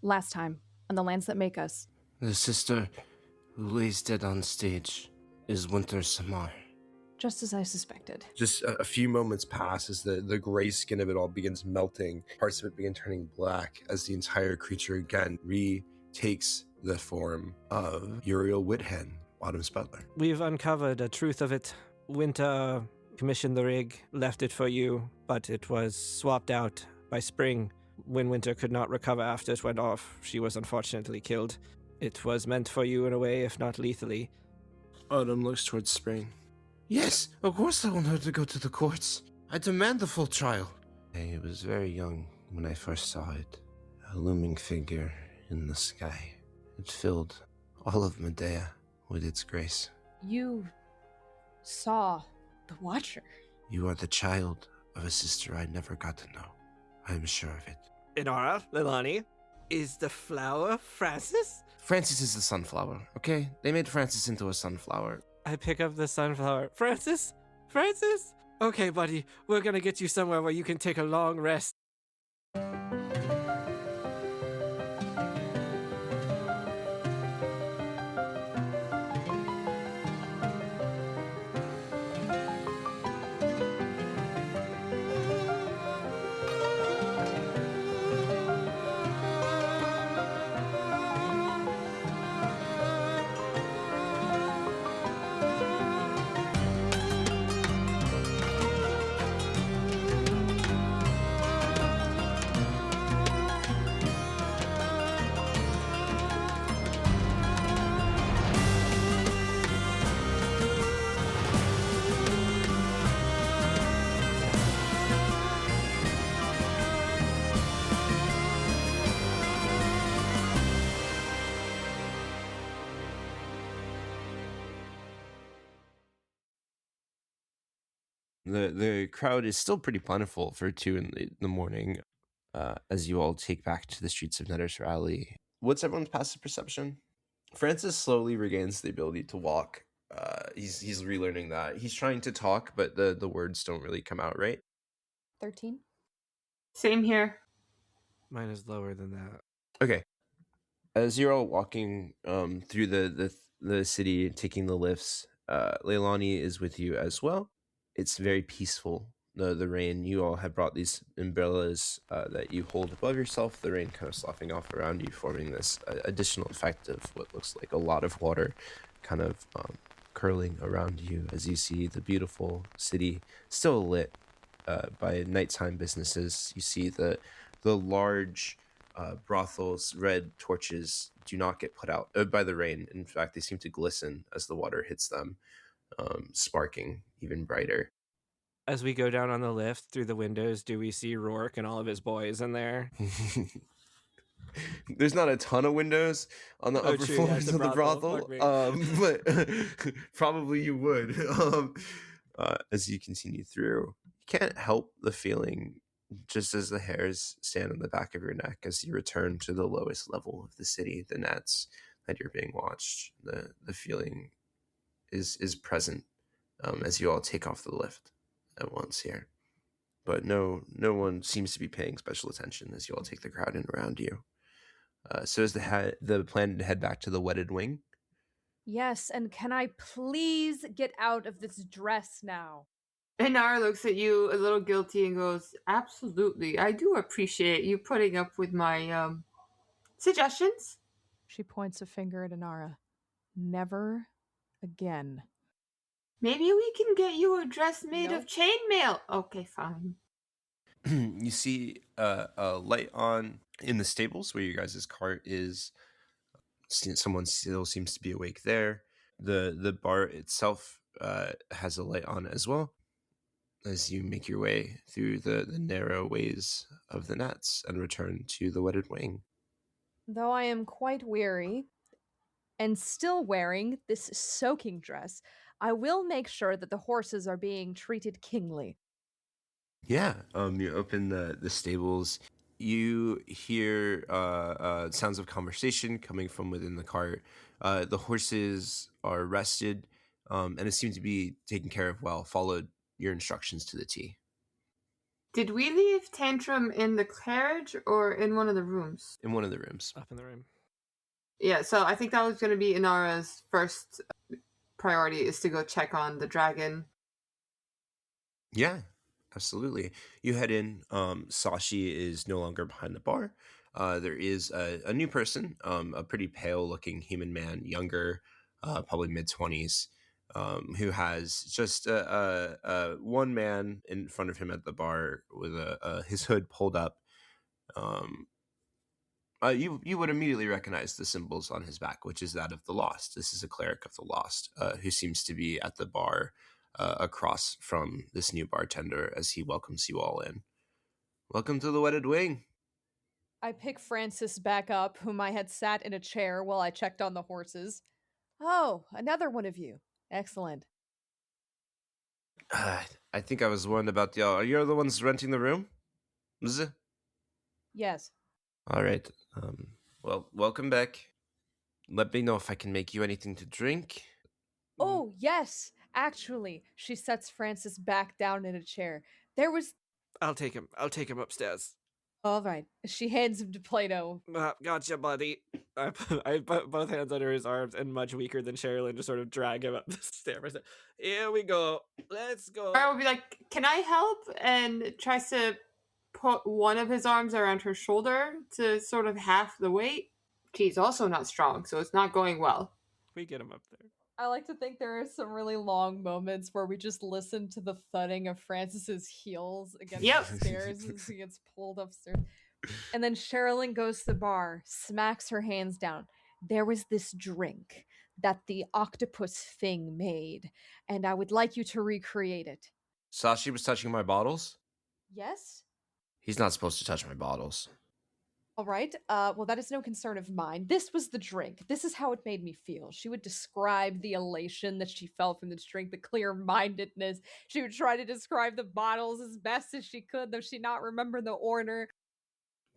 Last time, on the lands that make us. The sister who lays dead on stage is Winter Samar. Just as I suspected. Just a few moments pass as the gray skin of it all begins melting. Parts of it begin turning black as the entire creature again retakes the form of Uriel Whithen, Autumn's butler. We've uncovered the truth of it. Winter commissioned the rig, left it for you, but it was swapped out by Spring. When Winter could not recover after it went off, she was unfortunately killed. It was meant for you in a way, if not lethally. Autumn looks towards Spring. Yes, of course I want her to go to the courts. I demand the full trial. I was very young when I first saw it. A looming figure in the sky. It filled all of Medea with its grace. You saw the Watcher. You are the child of a sister I never got to know. I am sure of it. Inara, Leilani, is the flower Francis? Francis is the sunflower, okay? They made Francis into a sunflower. I pick up the sunflower. Francis? Francis? Okay, buddy, we're gonna get you somewhere where you can take a long rest. The crowd is still pretty plentiful for 2 in the morning as you all take back to the streets of Netter's Rally. What's everyone's passive perception? Francis slowly regains the ability to walk. He's relearning that. He's trying to talk, but the words don't really come out right. 13. Same here. Mine is lower than that. Okay. As you're all walking through the city, taking the lifts, Leilani is with you as well. It's very peaceful. The rain, you all have brought these umbrellas that you hold above yourself. The rain kind of sloughing off around you, forming this additional effect of what looks like a lot of water kind of curling around you as you see the beautiful city still lit by nighttime businesses. You see the large brothels, red torches do not get put out by the rain. In fact, they seem to glisten as the water hits them, sparking even brighter. As we go down on the lift through the windows, do we see Rourke and all of his boys in there? There's not a ton of windows on the upper floors of the brothel, but probably you would. As you continue through, you can't help the feeling just as the hairs stand on the back of your neck as you return to the lowest level of the city, the nets that you're being watched. The feeling is present as you all take off the lift at once here. But no one seems to be paying special attention as you all take the crowd in around you. So is the plan to head back to the wedded wing? Yes, and can I please get out of this dress now? Inara looks at you a little guilty and goes, absolutely. I do appreciate you putting up with my suggestions. She points a finger at Inara. Never again. Maybe we can get you a dress made of chainmail. Okay, fine. You see a light on in the stables where your guys' cart is. Someone still seems to be awake there. The bar itself has a light on as well as you make your way through the narrow ways of the nets and return to the wedded wing. Though I am quite weary and still wearing this soaking dress, I will make sure that the horses are being treated kingly. Yeah, you open the stables. You hear sounds of conversation coming from within the cart. The horses are rested, and it seems to be taken care of well, followed your instructions to the T. Did we leave Tantrum in the carriage or in one of the rooms? In one of the rooms. Up in the room. Yeah, so I think that was going to be Inara's first priority, is to go check on the dragon. Yeah, absolutely. You head in. Sashi is no longer behind the bar. There is a new person, a pretty pale-looking human man, younger, probably mid-20s, who has just one man in front of him at the bar with his hood pulled up. You would immediately recognize the symbols on his back, which is that of the Lost. This is a cleric of the Lost, who seems to be at the bar across from this new bartender as he welcomes you all in. Welcome to the Wedded Wing. I pick Francis back up, whom I had sat in a chair while I checked on the horses. Oh, another one of you. Excellent. I think I was warned about y'all. Are you the ones renting the room? Bzz. Yes. All right. Well, welcome back. Let me know if I can make you anything to drink. Oh, yes. Actually, she sets Francis back down in a chair. There was. I'll take him. I'll take him upstairs. All right. She hands him to Plato. Gotcha, buddy. I put both hands under his arms and, much weaker than Sherrilyn, to sort of drag him up the stairs. Here we go. Let's go. I will be like, can I help? And tries to put one of his arms around her shoulder to sort of half the weight. She's also not strong, so it's not going well. We get him up there. I like to think there are some really long moments where we just listen to the thudding of Francis's heels against the stairs as he gets pulled upstairs. And then Sherrilyn goes to the bar, smacks her hands down. There was this drink that the octopus thing made, and I would like you to recreate it. Sashi was touching my bottles? Yes? He's not supposed to touch my bottles. All right. Well, that is no concern of mine. This was the drink. This is how it made me feel. She would describe the elation that she felt from this drink, the clear-mindedness. She would try to describe the bottles as best as she could, though she not remember the order.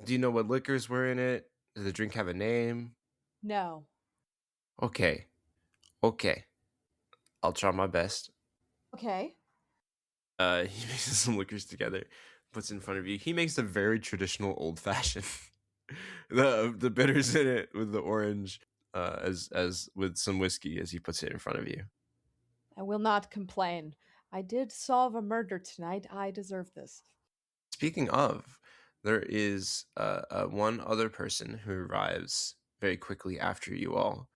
Do you know what liquors were in it? Did the drink have a name? No. Okay. I'll try my best. Okay. He mixes some liquors together, puts it in front of you. He makes a very traditional old-fashioned. the bitters in it with the orange, as with some whiskey as he puts it in front of you. I will not complain. I did solve a murder tonight. I deserve this. Speaking of, there is one other person who arrives very quickly after you all.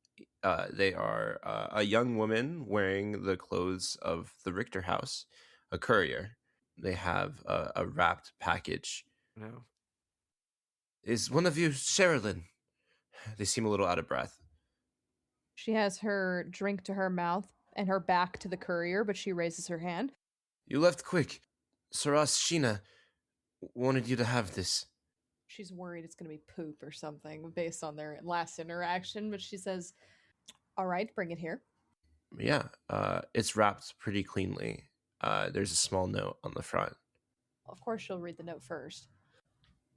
They are a young woman wearing the clothes of the Richter house, a courier. They have a wrapped package. No. Is one of you Sherrilyn? They seem a little out of breath. She has her drink to her mouth and her back to the courier, but she raises her hand. You left quick. Saras Sheena wanted you to have this. She's worried it's going to be poop or something based on their last interaction, but she says, all right, bring it here. Yeah, it's wrapped pretty cleanly. There's a small note on the front. Of course, she'll read the note first.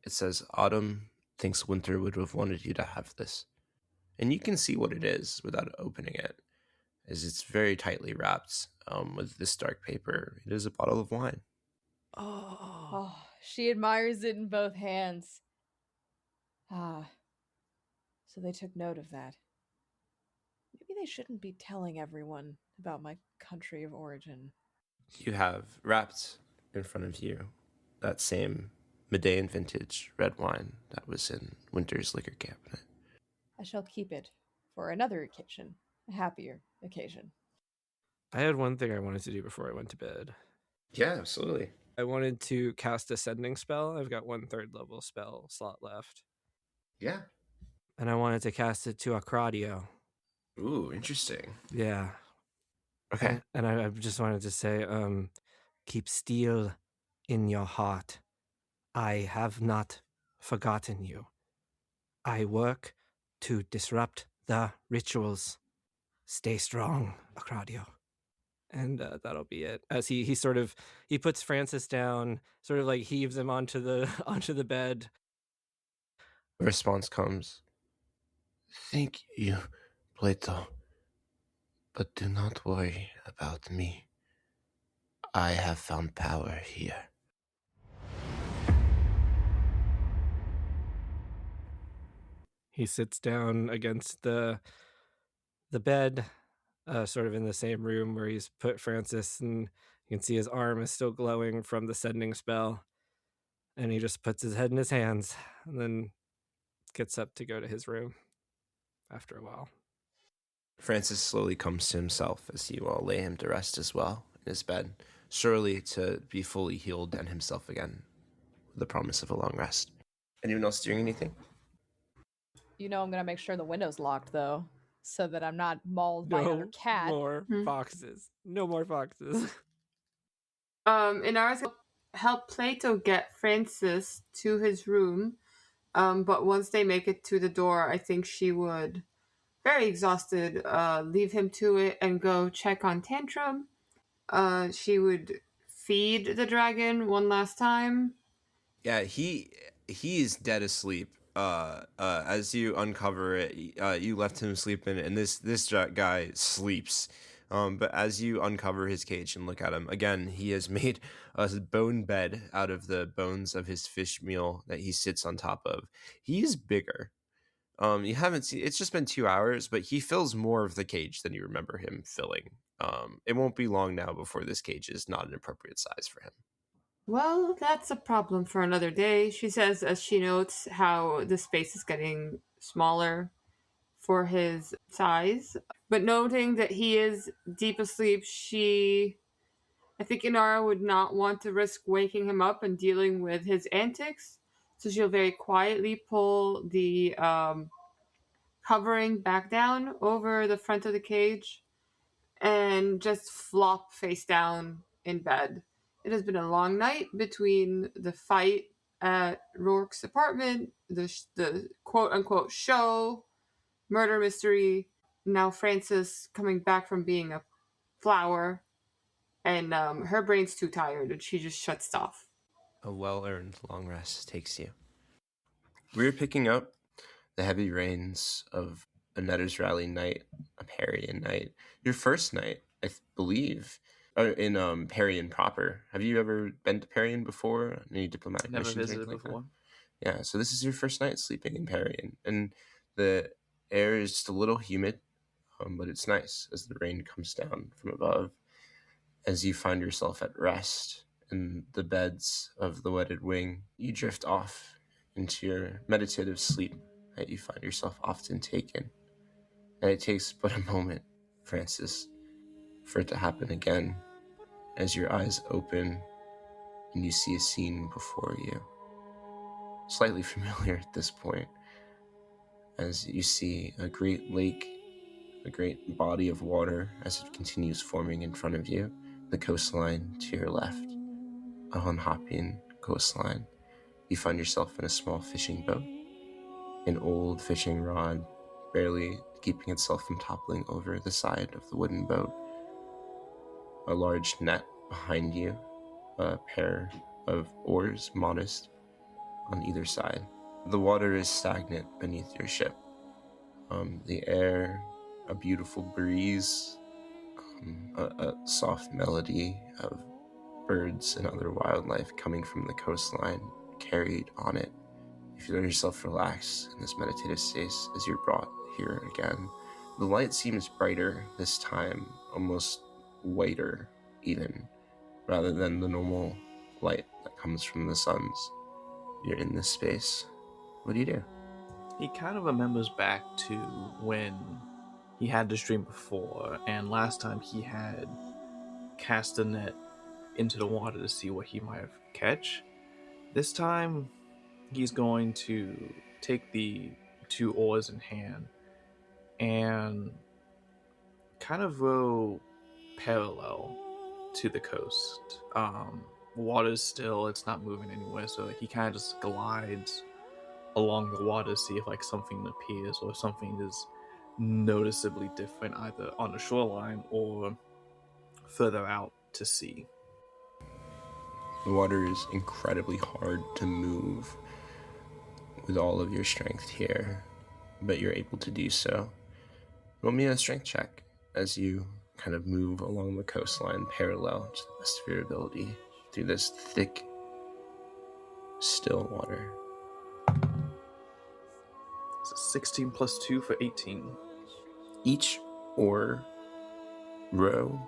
It says, Autumn thinks Winter would have wanted you to have this. And you can see what it is without opening it, as it's very tightly wrapped with this dark paper. It is a bottle of wine. Oh, she admires it in both hands. Ah, so they took note of that. Maybe they shouldn't be telling everyone about my country of origin. You have wrapped in front of you that same Medean vintage red wine that was in Winter's liquor cabinet. I shall keep it for another occasion, a happier occasion. I had one thing I wanted to do before I went to bed. Yeah, absolutely. I wanted to cast a sending spell. I've got 1/3 level spell slot left. Yeah. And I wanted to cast it to Acradio. Ooh, interesting. Yeah. Okay. And I just wanted to say, keep steel in your heart. I have not forgotten you. I work to disrupt the rituals. Stay strong, Acradio. And that'll be it. As he puts Francis down, sort of like heaves him onto the bed. The response comes, Thank you, Plato. But do not worry about me. I have found power here. He sits down against the bed, sort of in the same room where he's put Francis, and you can see his arm is still glowing from the sending spell. And he just puts his head in his hands and then gets up to go to his room after a while. Francis slowly comes to himself as you all lay him to rest as well in his bed, surely to be fully healed and himself again, with the promise of a long rest. Anyone else doing anything? I'm gonna make sure the window's locked though, so that I'm not mauled by another cat. More foxes. No more foxes. Inara's gonna help Plato get Francis to his room, but once they make it to the door, I think she would, very exhausted, leave him to it and go check on Tantrum. She would feed the dragon one last time. Yeah, he is dead asleep. As you uncover it, you left him sleeping, and this guy sleeps. But as you uncover his cage and look at him again, he has made a bone bed out of the bones of his fish meal that he sits on top of. He is bigger. You haven't seen. It's just been 2 hours, but he fills more of the cage than you remember him filling. It won't be long now before this cage is not an appropriate size for him. Well, that's a problem for another day, she says as she notes how the space is getting smaller for his size. But noting that he is deep asleep, I think Inara would not want to risk waking him up and dealing with his antics. So she'll very quietly pull the covering back down over the front of the cage and just flop face down in bed. It has been a long night between the fight at Rourke's apartment, the quote-unquote show, murder mystery, now Francis coming back from being a flower, and her brain's too tired and she just shuts off. A well-earned long rest takes you. We're picking up the heavy rains of a Netter's Rally night, a Perian night. Your first night, I believe, in Perian proper. Have you ever been to Perian before? Any diplomatic Never missions? visited Like before. that? Yeah, so this is your first night sleeping in Perian, and the air is just a little humid, but it's nice as the rain comes down from above. As you find yourself at rest in the beds of the wedded wing, you drift off into your meditative sleep that you find yourself often taken. And it takes but a moment, Francis, for it to happen again as your eyes open and you see a scene before you. Slightly familiar at this point, as you see a great lake, a great body of water as it continues forming in front of you, the coastline to your left, a unhopping coastline. You find yourself in a small fishing boat, an old fishing rod barely keeping itself from toppling over the side of the wooden boat, a large net behind you, a pair of oars modest on either side. The water is stagnant beneath your ship. The air, a beautiful breeze, a soft melody of birds and other wildlife coming from the coastline carried on it. You feel yourself relax in this meditative space as you're brought here again. The light seems brighter this time, almost whiter even, rather than the normal light that comes from the suns. You're in this space. What do you do? He kind of remembers back to when he had this dream before, and last time he had cast a net into the water to see what he might have catch. This time, he's going to take the 2 oars in hand and kind of row parallel to the coast. Water's still, it's not moving anywhere, so he kind of just glides along the water to see if something appears or something is noticeably different either on the shoreline or further out to sea. The water is incredibly hard to move with all of your strength here, but you're able to do so. Roll me a strength check as you kind of move along the coastline parallel to the best of your ability through this thick, still water. It's 16 plus 2 for 18. Each ore row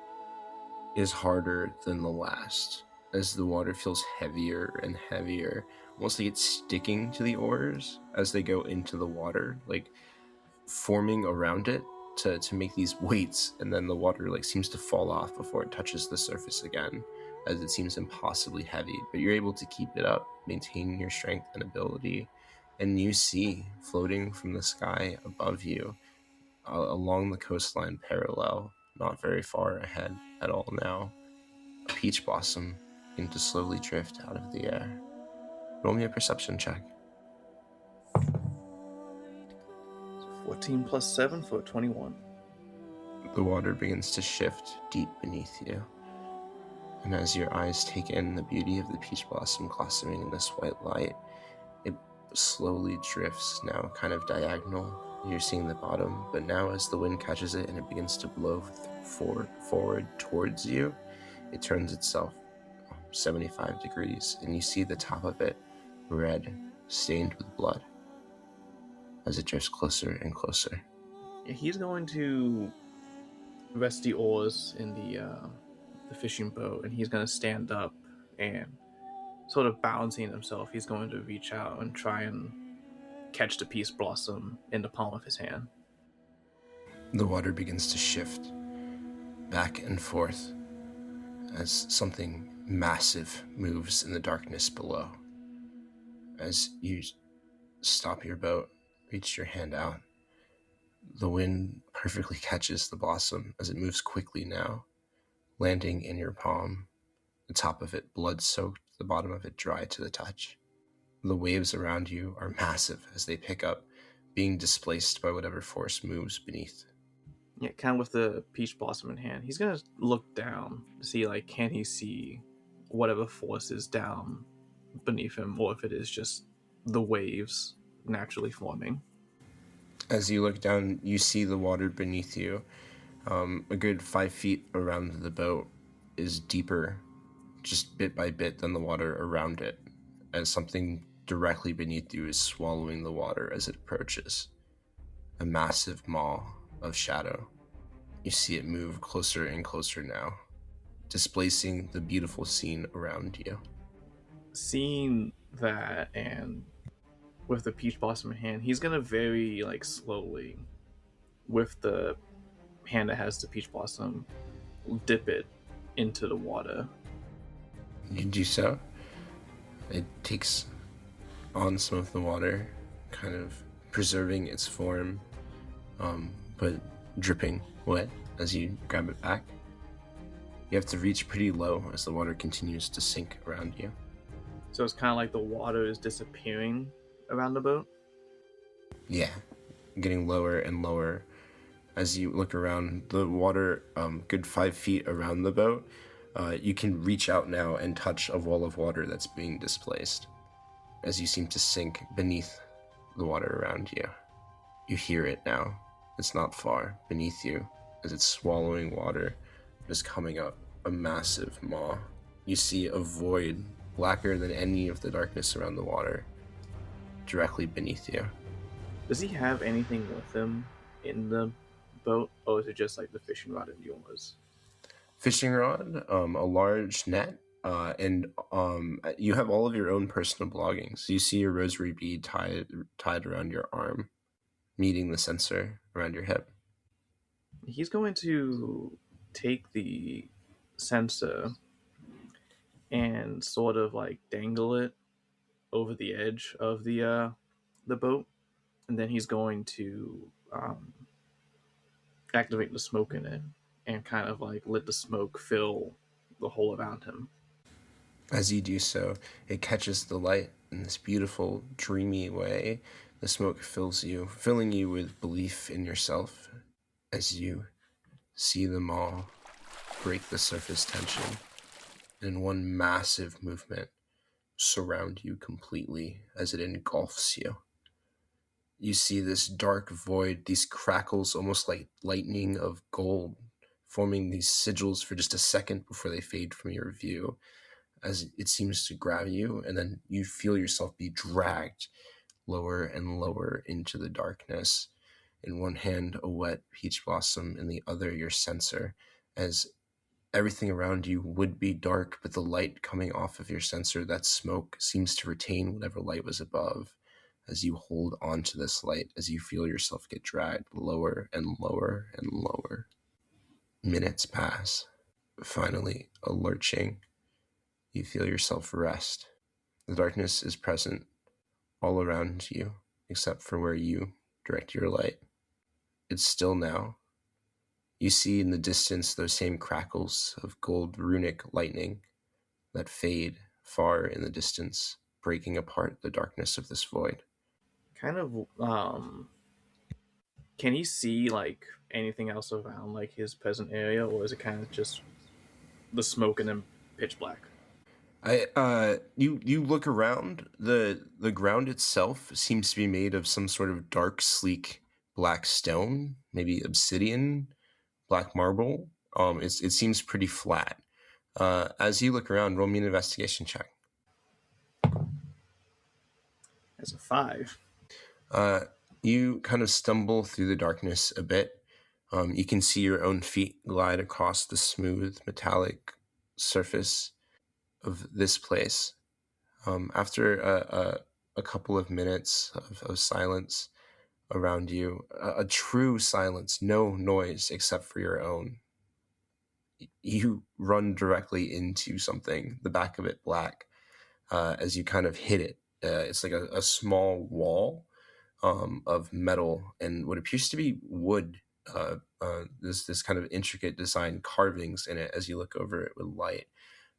is harder than the last, as the water feels heavier and heavier, almost like it's sticking to the oars as they go into the water, like forming around it to make these weights, and then the water like seems to fall off before it touches the surface again, as it seems impossibly heavy. But you're able to keep it up, maintaining your strength and ability, and you see floating from the sky above you, along the coastline parallel, not very far ahead at all now, a peach blossom begin to slowly drift out of the air. Roll me a perception check. 14 plus 7 for 21. The water begins to shift deep beneath you, and as your eyes take in the beauty of the peach blossom blossoming in this white light, it slowly drifts now kind of diagonal. You're seeing the bottom, but now as the wind catches it and it begins to blow forward towards you, it turns itself 75 degrees, and you see the top of it red, stained with blood, as it drifts closer and closer. Yeah, he's going to rest the oars in the fishing boat, and he's going to stand up and sort of balancing himself. He's going to reach out and try and catch the peach blossom in the palm of his hand. The water begins to shift back and forth as something massive moves in the darkness below. As you stop your boat, reach your hand out, the wind perfectly catches the blossom as it moves quickly now, landing in your palm, the top of it blood-soaked, the bottom of it dry to the touch. The waves around you are massive as they pick up, being displaced by whatever force moves beneath. Yeah, kind of with the peach blossom in hand, he's going to look down to see, like, can he see whatever force is down beneath him, or if it is just the waves naturally forming. As you look down, you see the water beneath you. A good 5 feet around the boat is deeper, just bit by bit, than the water around it, as something directly beneath you is swallowing the water as it approaches. A massive maw of shadow. You see it move closer and closer now, displacing the beautiful scene around you. Seeing that, and with the peach blossom in hand, he's gonna very slowly, with the hand that has the peach blossom, dip it into the water. You do so. It takes on some of the water, kind of preserving its form, but dripping wet as you grab it back. You have to reach pretty low as the water continues to sink around you. So it's kind of like the water is disappearing around the boat? Yeah, getting lower and lower. As you look around, the water, good 5 feet around the boat, you can reach out now and touch a wall of water that's being displaced, as you seem to sink beneath the water around you. You hear it now. It's not far beneath you, as it's swallowing water, just coming up, a massive maw. You see a void, blacker than any of the darkness around the water, directly beneath you. Does he have anything with him in the boat, or is it just like the fishing rod and the oars? Fishing rod, a large net, and you have all of your own personal belongings. You see your rosary bead tied around your arm, meeting the censer around your hip. He's going to take the censer and sort of dangle it over the edge of the boat, and then he's going to activate the smoke in it and kind of let the smoke fill the hole around him. As you do so, it catches the light in this beautiful, dreamy way. The smoke fills you, filling you with belief in yourself as you see them all break the surface tension and in one massive movement surround you completely as it engulfs you. You see this dark void, these crackles almost like lightning of gold, forming these sigils for just a second before they fade from your view, as it seems to grab you, and then you feel yourself be dragged lower and lower into the darkness. In one hand, a wet peach blossom, in the other, your censer, as everything around you would be dark, but the light coming off of your censer, that smoke, seems to retain whatever light was above. As you hold on to this light, as you feel yourself get dragged lower and lower and lower. Minutes pass. Finally, a lurching. You feel yourself rest. The darkness is present all around you, except for where you direct your light. It's still now. You see in the distance those same crackles of gold runic lightning that fade far in the distance, breaking apart the darkness of this void. Kind of, can he see, like, anything else around, like, his present area, or is it kind of just the smoke and then pitch black? You look around, the ground itself seems to be made of some sort of dark, sleek black stone, maybe obsidian, black marble. It seems pretty flat. As you look around, roll me an investigation check. As a 5. You kind of stumble through the darkness a bit. You can see your own feet glide across the smooth, metallic surface of this place. After a couple of minutes of silence around you, a true silence, no noise except for your own, you run directly into something, the back of it black, as you kind of hit it. It's like a small wall of metal and what appears to be wood. There's this kind of intricate design carvings in it as you look over it with light.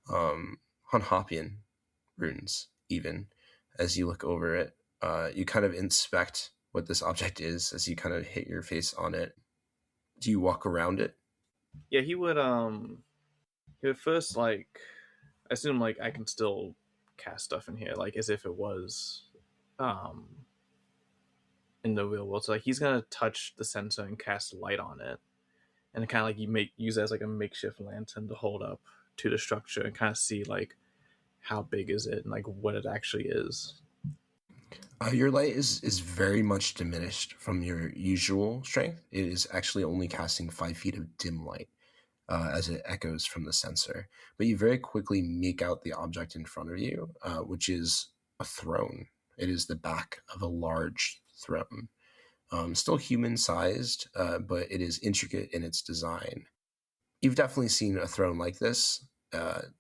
Hunhopian runes, even, as you look over it. You kind of inspect what this object is as you kind of hit your face on it. Do you walk around it? Yeah, he would first, like, assume, like, I can still cast stuff in here, like, as if it was in the real world. So, like, he's gonna touch the sensor and cast light on it, and kind of like use it as like a makeshift lantern to hold up to the structure and kind of see, like, how big is it and like what it actually is. Your light is very much diminished from your usual strength. It is actually only casting 5 feet of dim light as it echoes from the sensor. But you very quickly make out the object in front of you, which is a throne. It is the back of a large throne. Still human-sized, but it is intricate in its design. You've definitely seen a throne like this,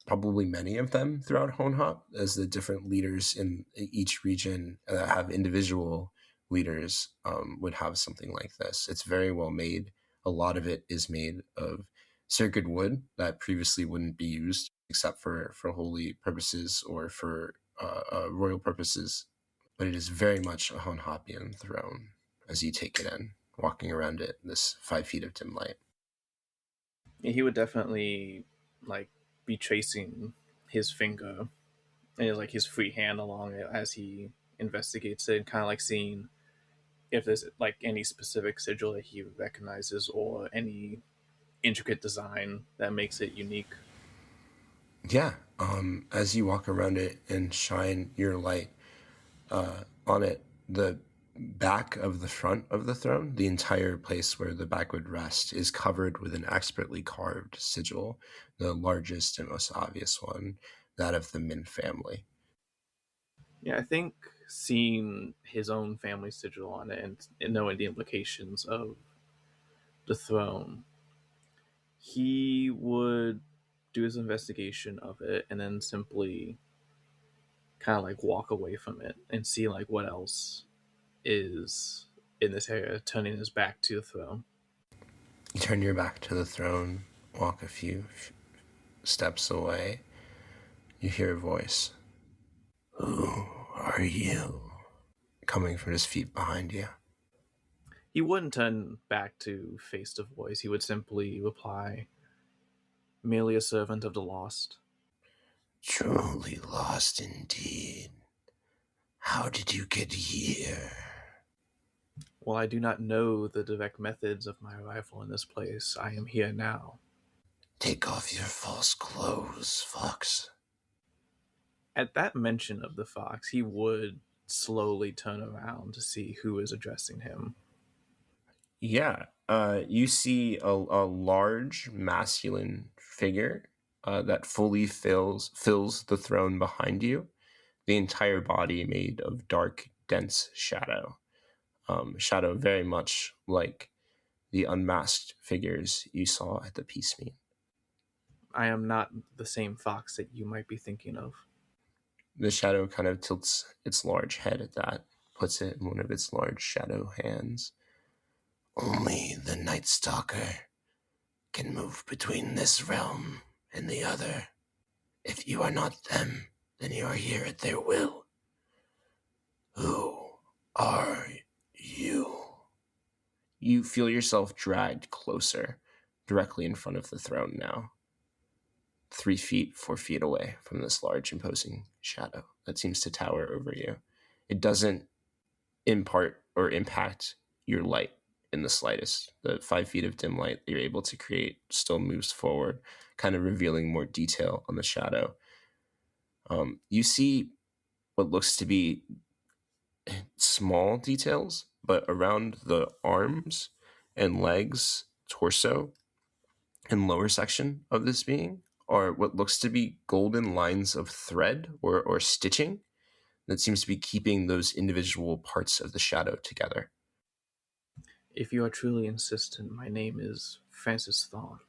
probably many of them throughout Honhop, as the different leaders in each region that have individual leaders would have something like this. It's very well made. A lot of it is made of sacred wood that previously wouldn't be used except for holy purposes or for royal purposes. But it is very much a Honhopian throne as you take it in, walking around it, this 5 feet of dim light. Yeah, he would definitely, like, be tracing his finger and like his free hand along it as he investigates it, and kind of like seeing if there's like any specific sigil that he recognizes or any intricate design that makes it unique. Yeah, as you walk around it and shine your light on it, the back of the front of the throne, the entire place where the back would rest, is covered with an expertly carved sigil, the largest and most obvious one, that of the Min family. Yeah, I think seeing his own family sigil on it and knowing the implications of the throne, he would do his investigation of it and then simply kind of like walk away from it and see like what else is in this area, turning his back to the throne. You turn your back to the throne, walk a few steps away. You hear a voice. Who are you? Coming from his feet behind you. He wouldn't turn back to face the voice. He would simply reply, merely a servant of the lost. Truly lost indeed. How did you get here? While I do not know the direct methods of my arrival in this place, I am here now. Take off your false clothes, Fox. At that mention of the fox, he would slowly turn around to see who is addressing him. Yeah, you see a large masculine figure that fully fills the throne behind you. The entire body made of dark, dense shadow. Shadow very much like the unmasked figures you saw at the peace meet. I am not the same fox that you might be thinking of. The shadow kind of tilts its large head at that, puts it in one of its large shadow hands. Only the Night Stalker can move between this realm and the other. If you are not them, then you are here at their will. Who are you? You feel yourself dragged closer, directly in front of the throne now. 3 feet, 4 feet away from this large, imposing shadow that seems to tower over you. It doesn't impart or impact your light in the slightest. The 5 feet of dim light that you're able to create still moves forward, kind of revealing more detail on the shadow. You see what looks to be small details, but around the arms and legs, torso, and lower section of this being are what looks to be golden lines of thread or stitching that seems to be keeping those individual parts of the shadow together. If you are truly insistent, my name is Francis Thorn,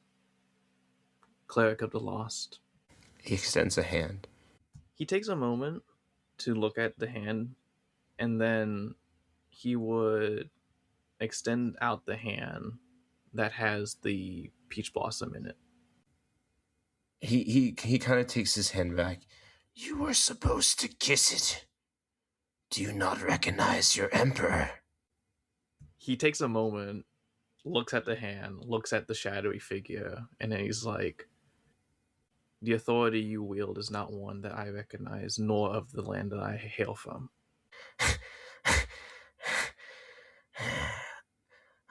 Cleric of the Lost. He extends a hand. He takes a moment to look at the hand, and then he would extend out the hand that has the peach blossom in it. He kind of takes his hand back. You were supposed to kiss it. Do you not recognize your emperor? He takes a moment, looks at the hand, looks at the shadowy figure, and then he's like, the authority you wield is not one that I recognize, nor of the land that I hail from.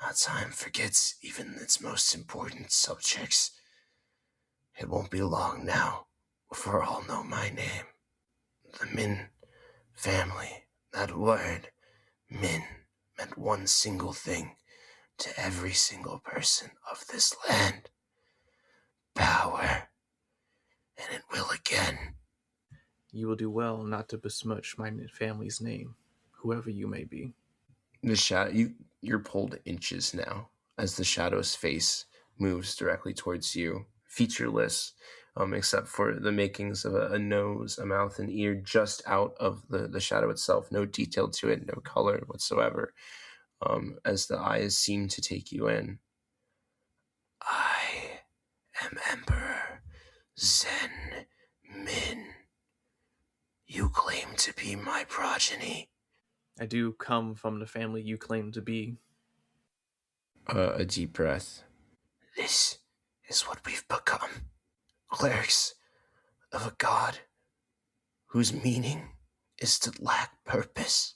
Our time forgets even its most important subjects. It won't be long now before all know my name. The Min family, that word, Min, meant one single thing to every single person of this land. Power. And it will again. You will do well not to besmirch my family's name, whoever you may be. The shadow, you're pulled inches now as the shadow's face moves directly towards you, featureless, except for the makings of a nose, a mouth, and ear just out of the shadow itself. No detail to it, no color whatsoever, as the eyes seem to take you in. I am Emperor Zen Min. You claim to be my progeny. I do come from the family you claim to be. A deep breath. This is what we've become. Clerics of a god whose meaning is to lack purpose.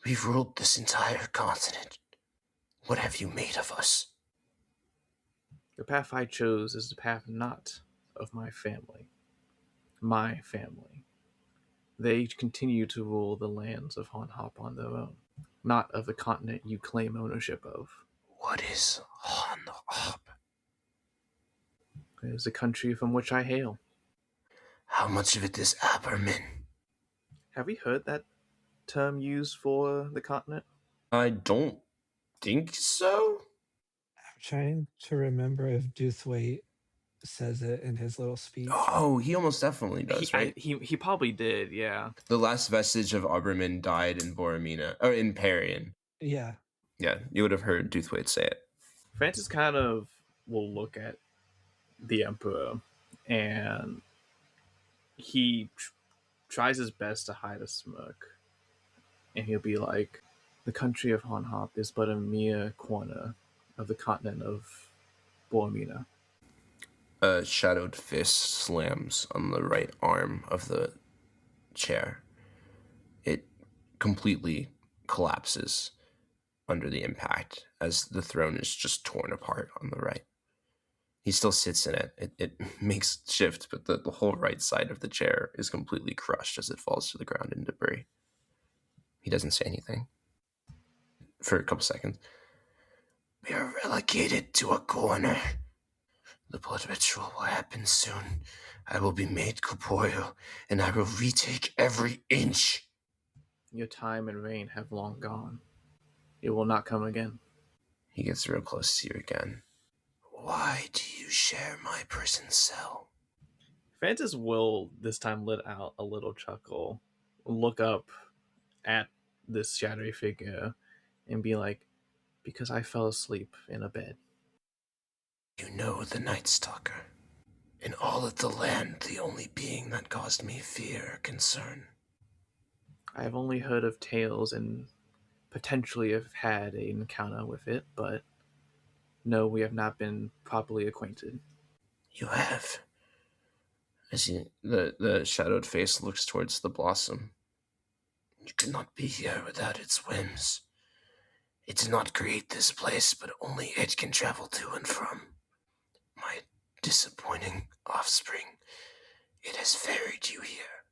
We've ruled this entire continent. What have you made of us? The path I chose is the path not of my family. My family. They continue to rule the lands of Han Hop on their own, not of the continent you claim ownership of. What is Han Hop? It is the country from which I hail. How much of it is Abermin? Have you heard that term used for the continent? I don't think so. I'm trying to remember if Doothwaite says it in his little speech. Oh, he almost definitely does, right? He probably did, yeah. The last vestige of Abermin died in Boromina, or in Perian. Yeah. Yeah, you would have heard Doothwaite say it. Francis kind of will look at the Emperor, and he tries his best to hide a smirk. And he'll be like, the country of Han Hop is but a mere corner of the continent of Boromina. A shadowed fist slams on the right arm of the chair. It completely collapses under the impact as the throne is just torn apart on the right. He still sits in it. It makes shift, but the whole right side of the chair is completely crushed as it falls to the ground in debris. He doesn't say anything for a couple seconds. We are relegated to a corner. The blood ritual will happen soon. I will be made corporeal, and I will retake every inch. Your time and reign have long gone. It will not come again. He gets real close to you again. Why do you share my prison cell? Francis will this time let out a little chuckle, look up at this shadowy figure, and be like, because I fell asleep in a bed. You know the Night Stalker. In all of the land, the only being that caused me fear or concern. I have only heard of tales and potentially have had an encounter with it, but no, we have not been properly acquainted. You have. As the shadowed face looks towards the blossom. You could not be here without its whims. It did not create this place, but only it can travel to and from. My disappointing offspring, it has ferried you here.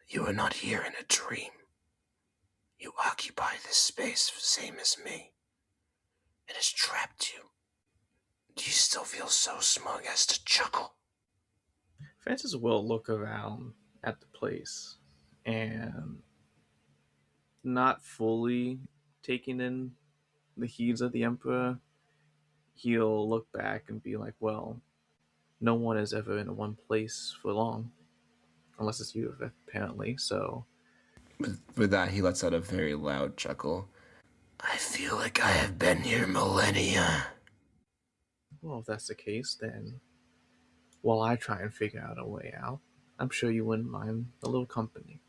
You are not here in a dream. You occupy this space the same as me. It has trapped you. Do you still feel so smug as to chuckle? Francis will look around at the place and, not fully taking in the heeds of the Emperor, he'll look back and be like, well, no one is ever in one place for long. Unless it's you, apparently, so... With that, he lets out a very loud chuckle. I feel like I have been here millennia. Well, if that's the case, then while I try and figure out a way out, I'm sure you wouldn't mind a little company.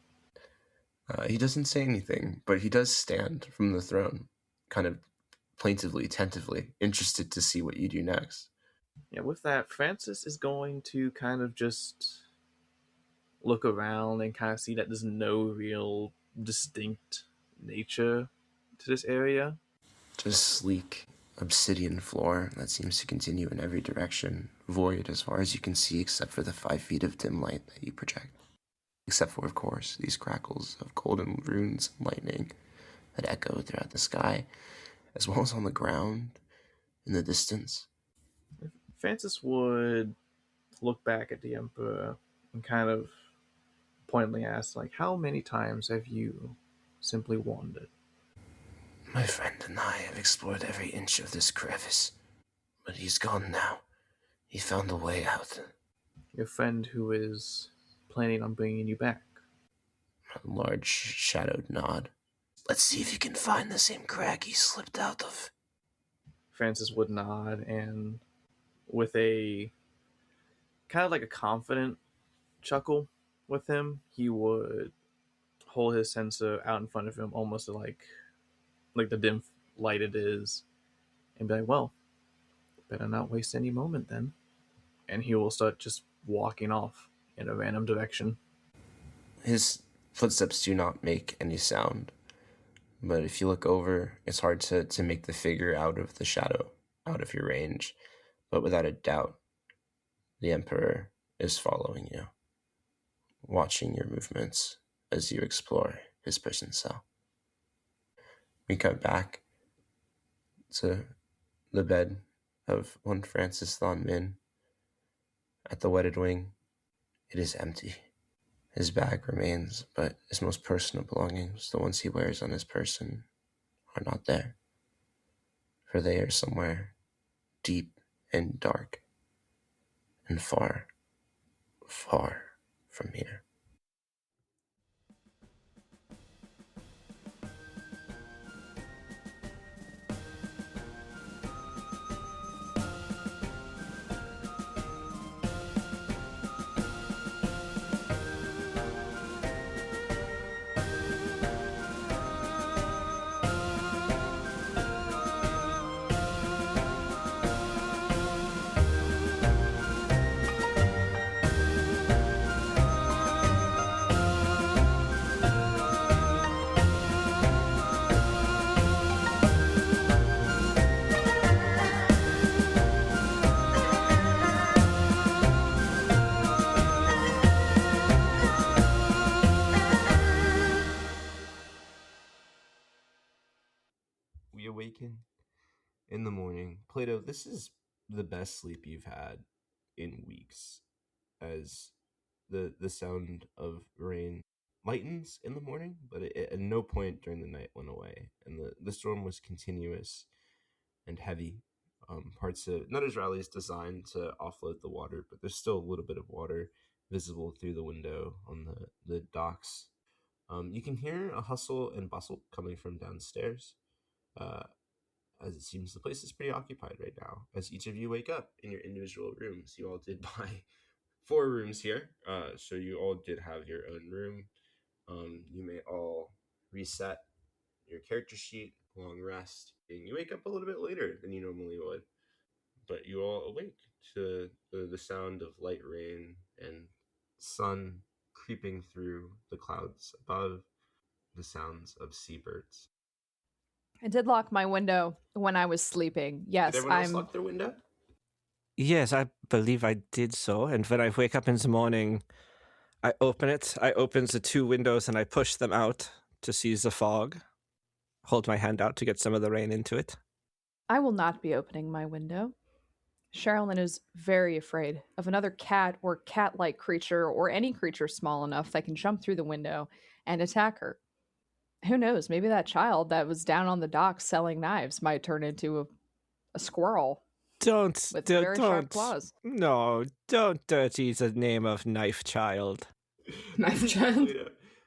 He doesn't say anything, but he does stand from the throne, kind of plaintively, tentatively, interested to see what you do next. Yeah, with that, Francis is going to kind of just look around and kind of see that there's no real distinct nature to this area. Just sleek obsidian floor that seems to continue in every direction, void as far as you can see except for the 5 feet of dim light that you project. Except for, of course, these crackles of golden runes and lightning that echo throughout the sky, as well as on the ground in the distance. Francis would look back at the Emperor and kind of pointedly ask, like, how many times have you simply wandered? My friend and I have explored every inch of this crevice, but he's gone now. He found a way out. Your friend who is planning on bringing you back. A large shadowed nod. Let's see if you can find the same crack he slipped out of. Francis would nod, and with a kind of like a confident chuckle with him, he would hold his censer out in front of him, almost like the dim light it is, and be like, well, better not waste any moment then. And he will start just walking off in a random direction. His footsteps do not make any sound, but if you look over, it's hard to make the figure out of the shadow, out of your range. But without a doubt, the Emperor is following you, watching your movements as you explore his prison cell. We cut back to the bed of one Francis Thon Min. At the wedded wing, it is empty. His bag remains, but his most personal belongings, the ones he wears on his person, are not there. For they are somewhere deep and dark and far, far from here. in the morning. Plato, this is the best sleep you've had in weeks, as the sound of rain lightens in the morning, but it at no point during the night went away, and the storm was continuous and heavy. Parts of Nutter's Rally is designed to offload the water, but there's still a little bit of water visible through the window on the docks. You can hear a hustle and bustle coming from downstairs, as it seems the place is pretty occupied right now. As each of you wake up in your individual rooms, you all did buy 4 rooms here, so you all did have your own room. You may all reset your character sheet, long rest, and you wake up a little bit later than you normally would. But you all awake to the sound of light rain and sun creeping through the clouds above, the sounds of seabirds. I did lock my window when I was sleeping. Yes, Did everyone else lock their window? Yes, I believe I did so. And when I wake up in the morning, I open it. I open the 2 windows and I push them out to seize the fog. Hold my hand out to get some of the rain into it. I will not be opening my window. Sherrilyn is very afraid of another cat or cat-like creature or any creature small enough that can jump through the window and attack her. Who knows? Maybe that child that was down on the dock selling knives might turn into a squirrel. With very sharp claws. No, don't dirty the name of Knife Child. Knife Child.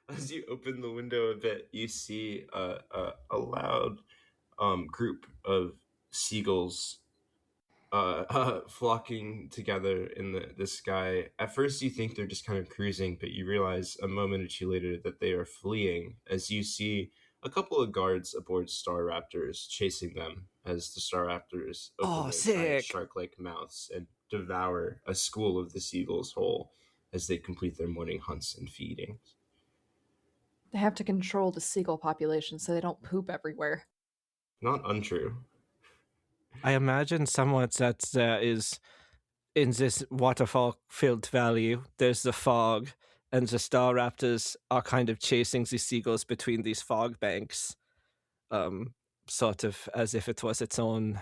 As you open the window a bit, you see a loud group of seagulls flocking together in the sky. At first you think they're just kind of cruising, but you realize a moment or two later that they are fleeing, as you see a couple of guards aboard Star Raptors chasing them as the Star Raptors open their giant shark-like mouths and devour a school of the seagulls whole as they complete their morning hunts and feedings. They have to control the seagull population so they don't poop everywhere. Not untrue. I imagine somewhat that there is, in this waterfall-filled valley, there's the fog, and the Star Raptors are kind of chasing the seagulls between these fog banks, sort of as if it was its own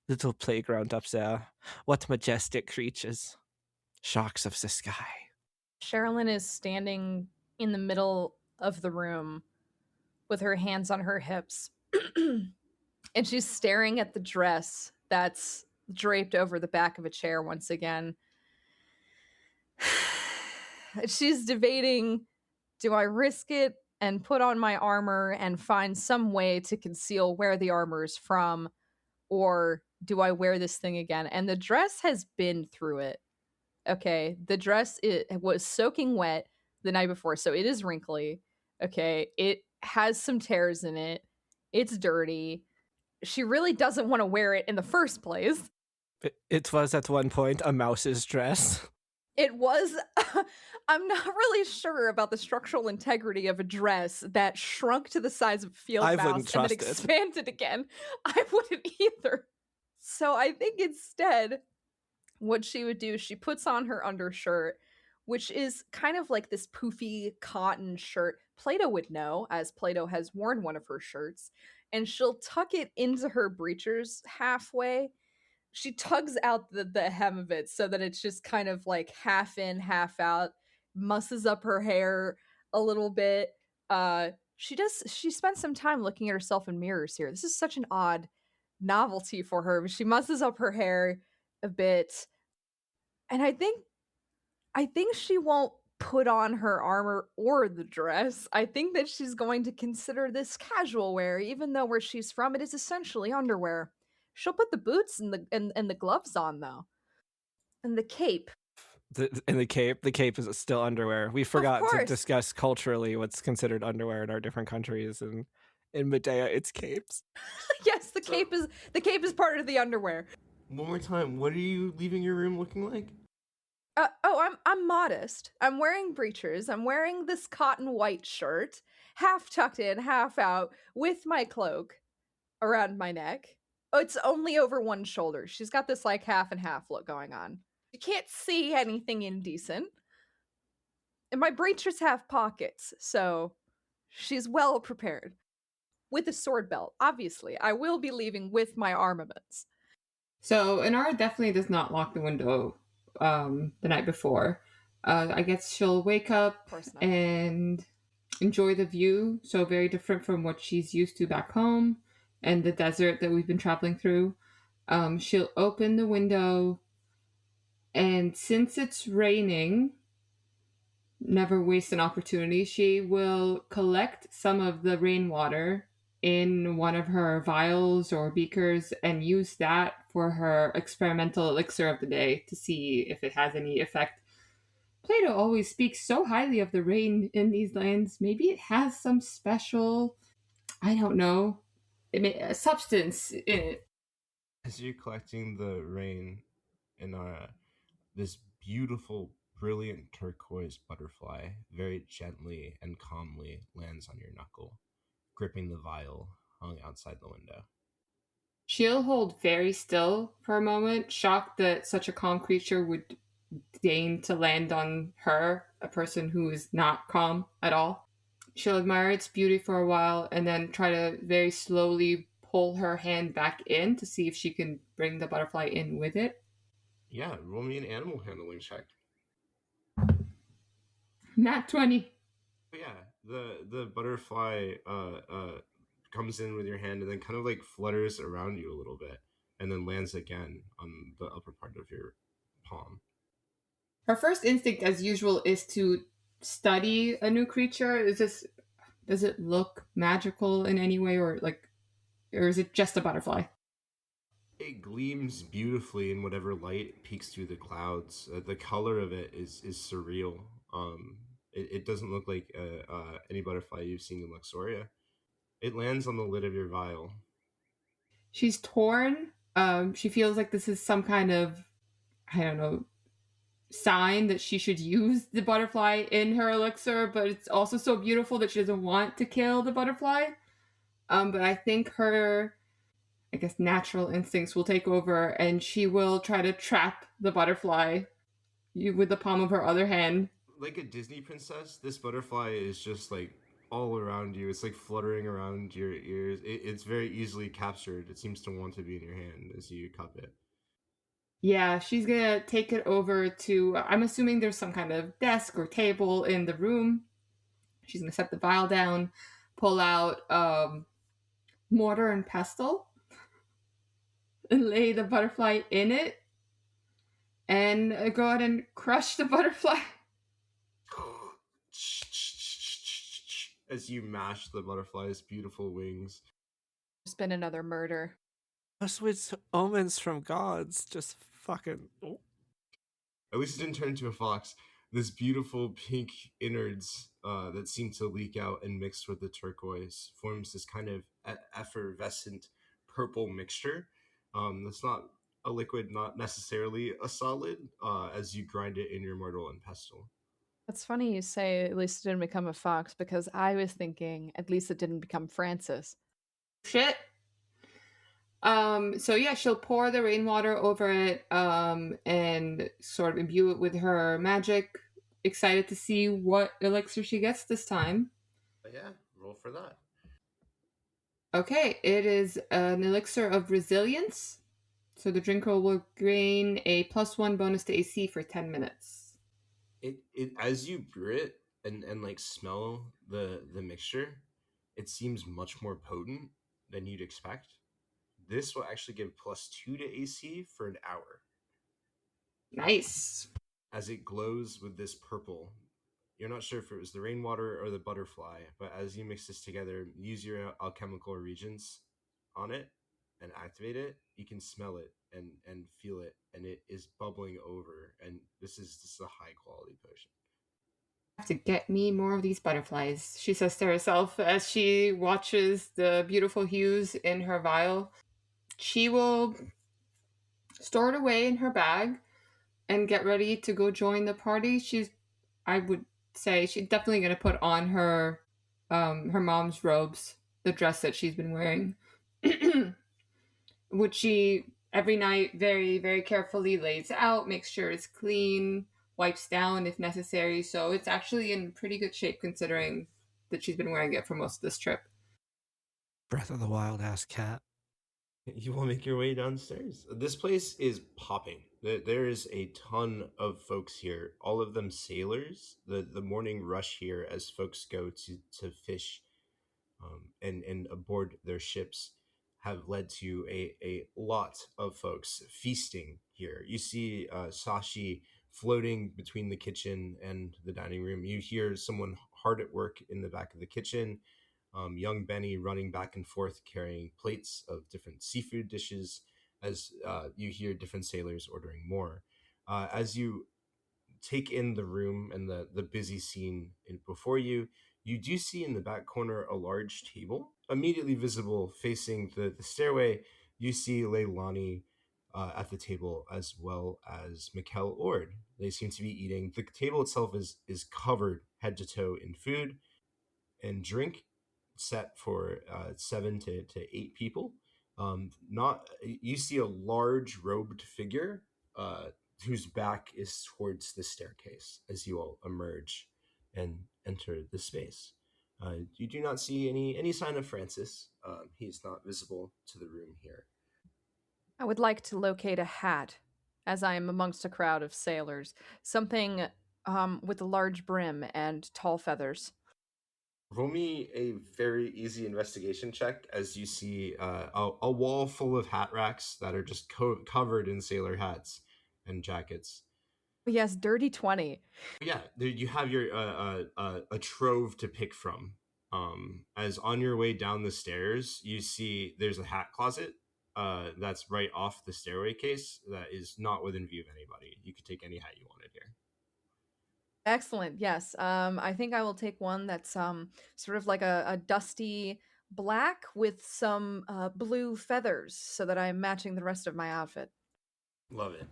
little playground up there. What majestic creatures. Sharks of the sky. Sherrilyn is standing in the middle of the room with her hands on her hips. And she's staring at the dress that's draped over the back of a chair once again. She's debating, do I risk it and put on my armor and find some way to conceal where the armor is from, or do I wear this thing again? And the dress has been through it. Okay, the dress it was soaking wet the night before, so it is wrinkly. Okay, it has some tears in it. It's dirty. She really doesn't want to wear it in the first place. It was at one point a mouse's dress. It was. I'm not really sure about the structural integrity of a dress that shrunk to the size of a field mouse and then expanded again. I wouldn't either. So I think instead, what she would do, she puts on her undershirt, which is kind of like this poofy cotton shirt. Plato would know, as Plato has worn one of her shirts, and she'll tuck it into her breechers halfway. She tugs out the hem of it so that it's just kind of like half in, half out, musses up her hair a little bit. She spends some time looking at herself in mirrors here. This is such an odd novelty for her. She musses up her hair a bit. And I think she won't put on her armor or the dress. I think that she's going to consider this casual wear, even though where she's from, it is essentially underwear. She'll put the boots and the gloves on, though. And the cape. The cape is still underwear. We forgot to discuss culturally what's considered underwear in our different countries, and in Medea, it's capes. Yes, the cape is part of the underwear. One more time, what are you leaving your room looking like? I'm modest. I'm wearing breechers. I'm wearing this cotton white shirt, half tucked in, half out, with my cloak around my neck. Oh, it's only over one shoulder. She's got this like half and half look going on. You can't see anything indecent. And my breechers have pockets, so she's well prepared. with a sword belt. Obviously, I will be leaving with my armaments. So Inara definitely does not lock the window the night before. I guess she'll wake up and enjoy the view. So very different from what she's used to back home and the desert that we've been traveling through. She'll open the window, and since it's raining, never waste an opportunity, she will collect some of the rainwater in one of her vials or beakers and use that for her experimental elixir of the day to see if it has any effect. Plato always speaks so highly of the rain in these lands. Maybe it has some special, I don't know, substance in it. As you're collecting the rain in this beautiful, brilliant turquoise butterfly very gently and calmly lands on your knuckle, gripping the vial hung outside the window. She'll hold very still for a moment, shocked that such a calm creature would deign to land on her, a person who is not calm at all. She'll admire its beauty for a while and then try to very slowly pull her hand back in to see if she can bring the butterfly in with it. Yeah, roll me an animal handling check. Nat 20. Yeah, the butterfly comes in with your hand and then kind of like flutters around you a little bit and then lands again on the upper part of your palm. Her first instinct, as usual, is to study a new creature. Does it look magical in any way, or is it just a butterfly? It gleams beautifully in whatever light peeks through the clouds. The color of it is surreal. It doesn't look like any butterfly you've seen in Luxoria. It lands on the lid of your vial. She's torn. She feels like this is some kind of, I don't know, sign that she should use the butterfly in her elixir, but it's also so beautiful that she doesn't want to kill the butterfly. But I think her, natural instincts will take over, and she will try to trap the butterfly with the palm of her other hand. Like a Disney princess, this butterfly is just like all around you. It's like fluttering around your ears. It's very easily captured. It seems to want to be in your hand as you cup it. Yeah, she's gonna take it over to, I'm assuming there's some kind of desk or table in the room. She's gonna set the vial down, pull out mortar and pestle, and lay the butterfly in it, and go ahead and crush the butterfly. As you mash the butterfly's beautiful wings. There's been another murder. Us with omens from gods, just fucking. Oh. At least it didn't turn into a fox. This beautiful pink innards that seem to leak out and mix with the turquoise forms this kind of effervescent purple mixture. That's not a liquid, not necessarily a solid, as you grind it in your mortar and pestle. It's funny you say at least it didn't become a fox, because I was thinking at least it didn't become Francis. Shit. So yeah, she'll pour the rainwater over it, and sort of imbue it with her magic. Excited to see what elixir she gets this time. But yeah, roll for that. Okay, it is an elixir of resilience. So the drinker will gain a +1 bonus to AC for 10 minutes. It as you brew it and like smell the mixture, it seems much more potent than you'd expect. This will actually give +2 to AC for an hour. Nice. As it glows with this purple, you're not sure if it was the rainwater or the butterfly, but as you mix this together, use your alchemical reagents on it and activate it, you can smell it and feel it, and it is bubbling over, and this is a high quality potion. Have to get me more of these butterflies, she says to herself as she watches the beautiful hues in her vial. She will store it away in her bag and get ready to go join the party. I would say she's definitely going to put on her mom's robes, the dress that she's been wearing, which she every night very, very carefully lays out, makes sure it's clean, wipes down if necessary. So it's actually in pretty good shape considering that she's been wearing it for most of this trip. Breath of the Wild ass cat. You will make your way downstairs. This place is popping. There is a ton of folks here, all of them sailors. The morning rush here as folks go to fish and aboard their ships have led to a lot of folks feasting here. You see Sashi floating between the kitchen and the dining room. You hear someone hard at work in the back of the kitchen. Young Benny running back and forth carrying plates of different seafood dishes as you hear different sailors ordering more. As you take in the room and the busy scene before you, you do see in the back corner a large table immediately visible facing the stairway. You see Leilani at the table as well as Mikkel Ord. They seem to be eating. The table itself is covered head to toe in food and drink, set for 7 to 8 people. Not You see a large robed figure whose back is towards the staircase as you all emerge and enter the space. You do not see any sign of Francis. He is not visible to the room here. I would like to locate a hat, as I am amongst a crowd of sailors. Something with a large brim and tall feathers. Roll me a very easy investigation check as you see a wall full of hat racks that are just covered in sailor hats and jackets. Yes, dirty 20. Yeah, you have your a trove to pick from. As on your way down the stairs, you see there's a hat closet that's right off the stairway case that is not within view of anybody. You could take any hat you wanted here. Excellent. Yes. I think I will take one that's sort of like a dusty black with some blue feathers, so that I'm matching the rest of my outfit. Love it.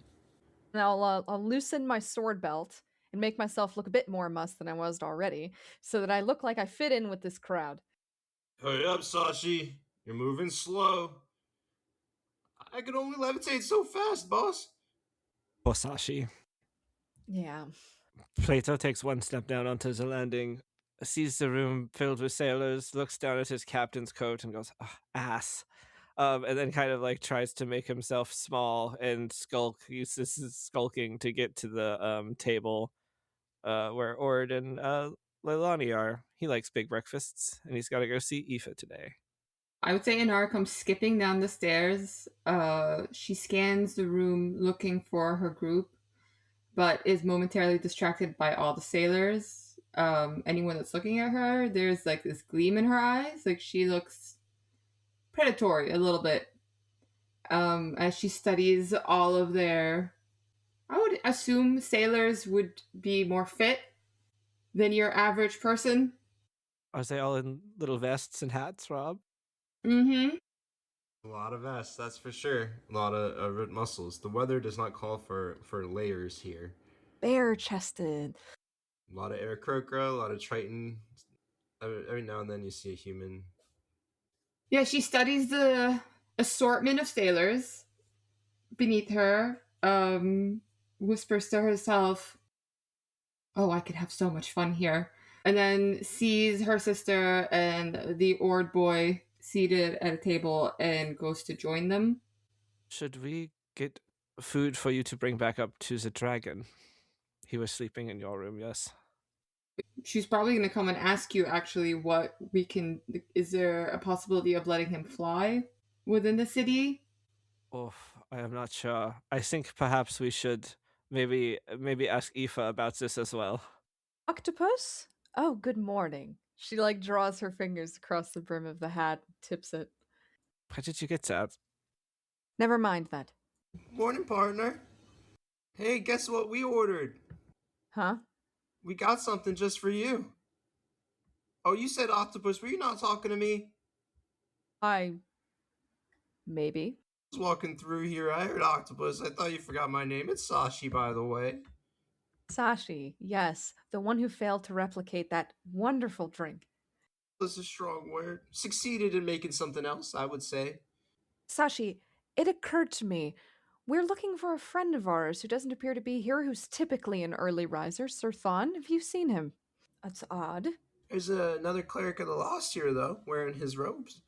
And I'll loosen my sword belt and make myself look a bit more mussed than I was already, so that I look like I fit in with this crowd. Hurry up, Sashi. You're moving slow. I can only levitate so fast, boss. Bosashi. Yeah. Plato takes one step down onto the landing, sees the room filled with sailors, looks down at his captain's coat and goes, ass. And then kind of like tries to make himself small and uses his skulking to get to the table where Ord and Leilani are. He likes big breakfasts, and he's got to go see Aoife today. I would say Inara comes skipping down the stairs. She scans the room looking for her group, but is momentarily distracted by all the sailors. Anyone that's looking at her, there's like this gleam in her eyes. Like she looks predatory a little bit. As she studies all of their, I would assume sailors would be more fit than your average person. Are they all in little vests and hats, Rob? Mm-hmm. A lot of vests, that's for sure. A lot of ripped muscles. The weather does not call for layers here. Bare-chested. A lot of Aarakocra, a lot of Triton. Every now and then you see a human. Yeah, she studies the assortment of sailors beneath her, whispers to herself, oh, I could have so much fun here. And then sees her sister and the Ord boy seated at a table and goes to join them. Should we get food for you to bring back up to the dragon? He was sleeping in your room, yes. She's probably going to come and ask you, actually, what we can... Is there a possibility of letting him fly within the city? Oh, I am not sure. I think perhaps we should maybe ask Aoife about this as well. Octopus? Oh, good morning. She draws her fingers across the brim of the hat, tips it. Where did you get that? Never mind that. Morning, partner. Hey, guess what we ordered? Huh? We got something just for you. Oh, you said octopus. Were you not talking to me? Maybe. I was walking through here. I heard octopus. I thought you forgot my name. It's Sashi, by the way. Sashi, yes. The one who failed to replicate that wonderful drink. That's a strong word. Succeeded in making something else, I would say. Sashi, it occurred to me. We're looking for a friend of ours who doesn't appear to be here, who's typically an early riser. Sir Thon, have you seen him? That's odd. There's another cleric of the lost here, though, wearing his robes.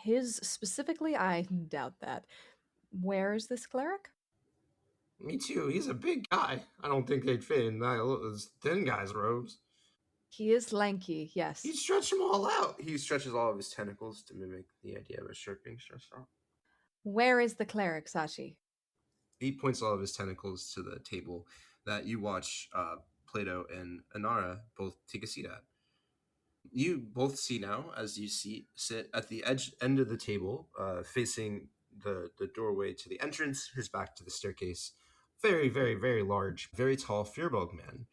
His specifically, I doubt that. Where is this cleric? Me too. He's a big guy. I don't think they'd fit in those thin guy's robes. He is lanky, yes. He'd stretch them all out. He stretches all of his tentacles to mimic the idea of a shirt being stretched out. Where is the cleric, Sashi? He points all of his tentacles to the table that you watch Plato and Inara both take a seat at. You both see now as you sit at the end of the table, facing the doorway to the entrance, his back to the staircase. Very, very, very large, very tall Fearbog man.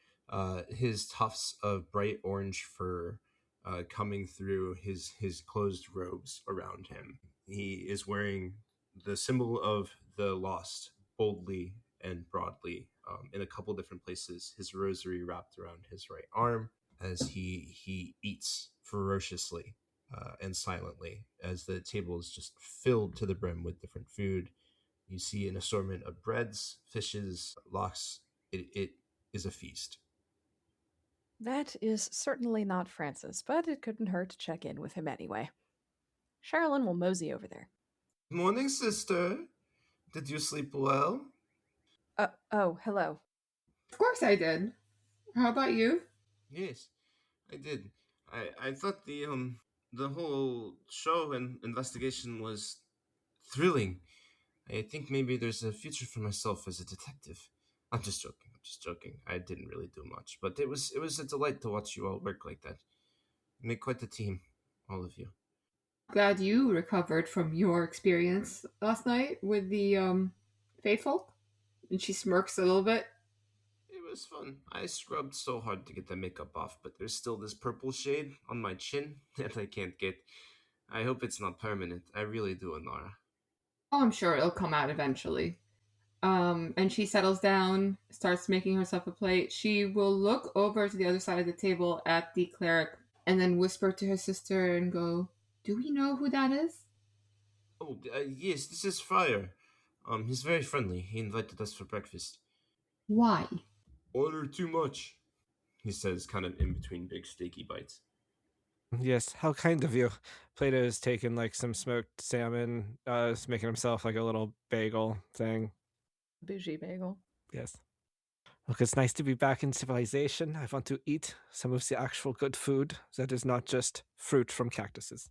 His tufts of bright orange fur coming through his closed robes around him. He is wearing the symbol of the lost boldly and broadly in a couple different places. His rosary wrapped around his right arm as he eats ferociously and silently as the table is just filled to the brim with different food. You see an assortment of breads, fishes, lox. It is a feast. That is certainly not Francis, but it couldn't hurt to check in with him anyway. Sherrilyn will mosey over there. Morning, sister. Did you sleep well? Oh, hello. Of course I did. How about you? Yes, I did. I thought the whole show and investigation was thrilling. I think maybe there's a future for myself as a detective. I'm just joking. I didn't really do much, but it was a delight to watch you all work like that. You make quite a team, all of you. Glad you recovered from your experience last night with the faithful. And she smirks a little bit. It was fun. I scrubbed so hard to get the makeup off, but there's still this purple shade on my chin that I can't get. I hope it's not permanent. I really do, Inara. Oh, I'm sure it'll come out eventually. And she settles down, starts making herself a plate. She will look over to the other side of the table at the cleric and then whisper to her sister and go, "Do we know who that is?" Oh, yes, this is Friar. He's very friendly. He invited us for breakfast. Why? Order too much, he says, kind of in between big steaky bites. Yes, how kind of you. Plato's taken like some smoked salmon, making himself like a little bagel thing. Bougie bagel. Yes. Look, it's nice to be back in civilization. I want to eat some of the actual good food that is not just fruit from cactuses.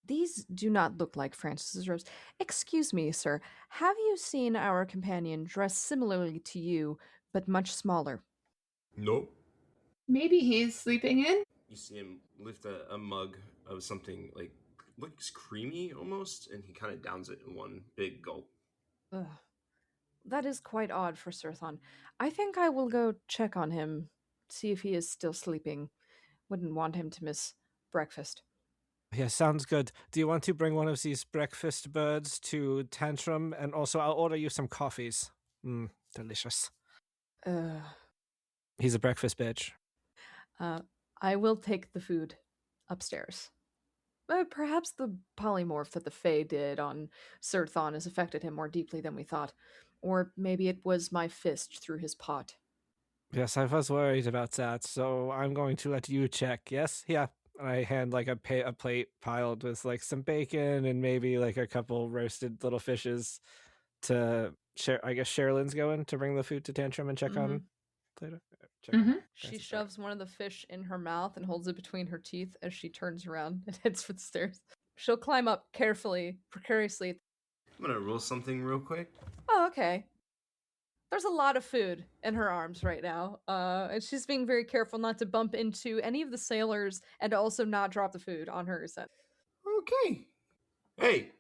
These do not look like Francis's robes. Excuse me, sir. Have you seen our companion dressed similarly to you, but much smaller? Nope. Maybe he's sleeping in? You see him lift a mug of something like looks creamy almost, and he kind of downs it in one big gulp. Ugh. That is quite odd for Sirthon. I think I will go check on him, see if he is still sleeping. Wouldn't want him to miss breakfast. Yeah, sounds good. Do you want to bring one of these breakfast birds to Tantrum? And also, I'll order you some coffees. Delicious. He's a breakfast bitch. I will take the food upstairs. Perhaps the polymorph that the Fae did on Sirthon has affected him more deeply than we thought. Or maybe it was my fist through his pot. Yes, I was worried about that, so I'm going to let you check. Yes? Yeah. I hand like a plate piled with like some bacon and maybe like a couple roasted little fishes to share. I guess Sherrilyn's going to bring the food to Tantrum and check on Plato. She shoves one of the fish in her mouth and holds it between her teeth as she turns around and heads for the stairs. She'll climb up carefully, precariously. I'm gonna roll something real quick. Oh, okay. There's a lot of food in her arms right now, and she's being very careful not to bump into any of the sailors and also not drop the food on her set. Okay. Hey,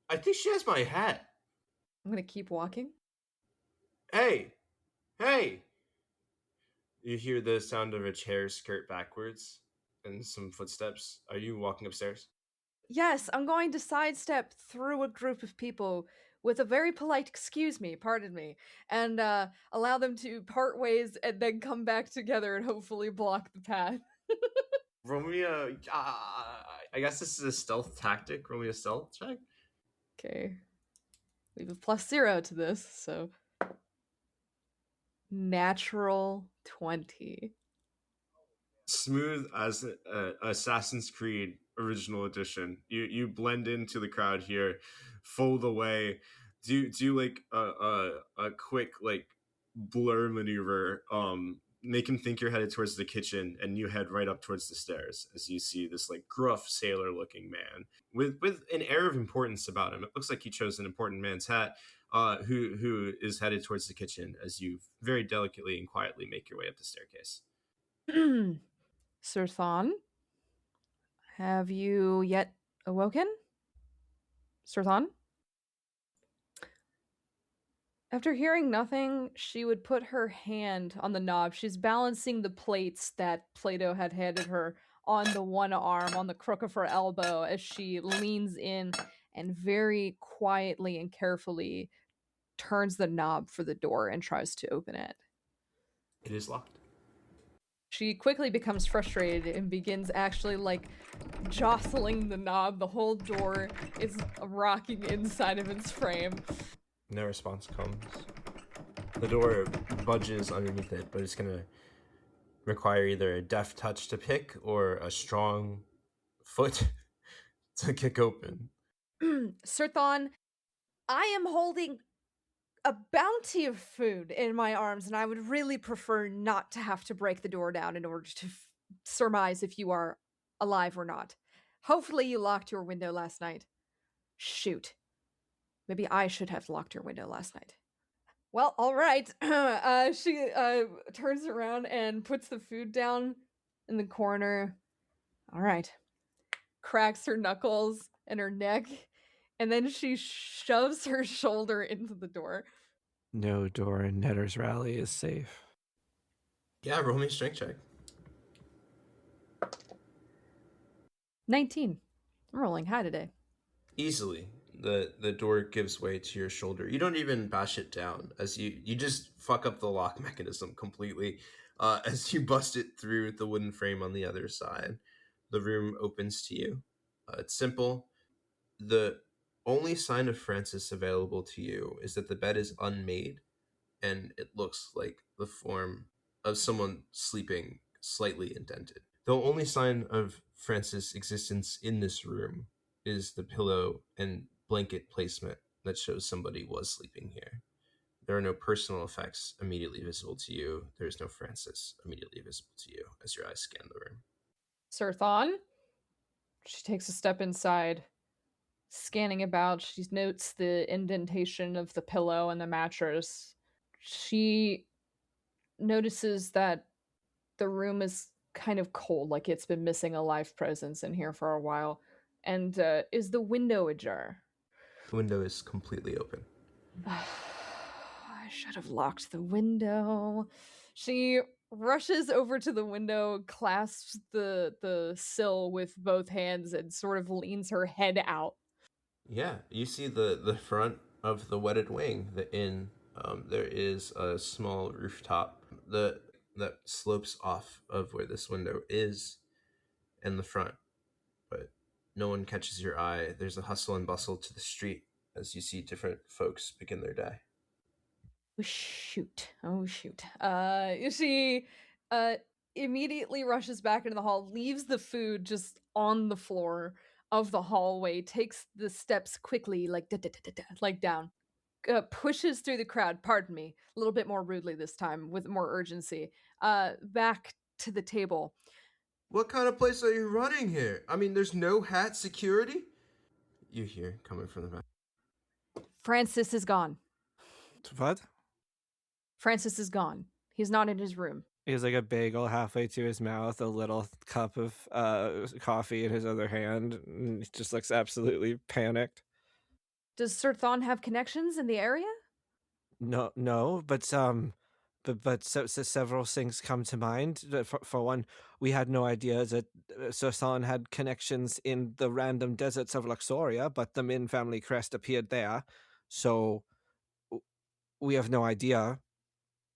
I think she has my hat. I'm gonna keep walking. Hey. You hear the sound of a chair skirt backwards and some footsteps. Are you walking upstairs? Yes, I'm going to sidestep through a group of people with a very polite "excuse me, pardon me," and allow them to part ways and then come back together and hopefully block the path. Roll me I guess this is a stealth tactic. Roll me a stealth check. Okay. We have a +0 to this, so... Natural 20. Smooth as Assassin's Creed original edition. You blend into the crowd here, fold away, do like a quick like blur maneuver, make him think you're headed towards the kitchen, and you head right up towards the stairs as you see this like gruff sailor looking man with an air of importance about him. It looks like he chose an important man's hat, who is headed towards the kitchen as you very delicately and quietly make your way up the staircase. Sir Thon, have you yet awoken? Sir Thon? After hearing nothing, she would put her hand on the knob. She's balancing the plates that Plato had handed her on the one arm, on the crook of her elbow, as she leans in and very quietly and carefully turns the knob for the door and tries to open it. It is locked. She quickly becomes frustrated and begins actually like jostling the knob. The whole door is rocking inside of its frame. No response comes. The door budges underneath it, but it's gonna require either a deft touch to pick or a strong foot to kick open. Sir Thon, I am holding a bounty of food in my arms, and I would really prefer not to have to break the door down in order to surmise if you are alive or not. Hopefully you locked your window last night. Shoot. Maybe I should have locked your window last night. Well, all right. She turns around and puts the food down in the corner. All right. Cracks her knuckles and her neck, and then she shoves her shoulder into the door. No door in Netter's Rally is safe. Yeah, roll me a strength check. 19. I'm rolling high today. Easily. The door gives way to your shoulder. You don't even bash it down, as you just fuck up the lock mechanism completely. As you bust it through the wooden frame on the other side, the room opens to you. It's simple. The only sign of Francis available to you is that the bed is unmade, and it looks like the form of someone sleeping slightly indented. The only sign of Francis' existence in this room is the pillow and blanket placement that shows somebody was sleeping here. There are no personal effects immediately visible to you. There is no Francis immediately visible to you as your eyes scan the room. Sir Thon? She takes a step inside, scanning about. She notes the indentation of the pillow and the mattress. She notices that the room is kind of cold, like it's been missing a life presence in here for a while. And is the window ajar? The window is completely open. I should have locked the window. She rushes over to the window, clasps the sill with both hands, and sort of leans her head out. Yeah, you see the front of the wedded wing, the inn. There is a small rooftop that slopes off of where this window is in the front, but no one catches your eye. There's a hustle and bustle to the street as you see different folks begin their day. Oh shoot. She immediately rushes back into the hall, leaves the food just on the floor of the hallway, takes the steps quickly, like like down, pushes through the crowd, pardon me, a little bit more rudely this time, with more urgency, back to the table. What kind of place are you running here? I mean, there's no hat security? You hear coming from the back. Francis is gone. What? Francis is gone. He's not in his room. He has like a bagel halfway to his mouth, a little cup of coffee in his other hand, and he just looks absolutely panicked. Does Sir Thon have connections in the area? No, but several things come to mind. For one, we had no idea that Sir Thon had connections in the random deserts of Luxoria, but the Min family crest appeared there, so we have no idea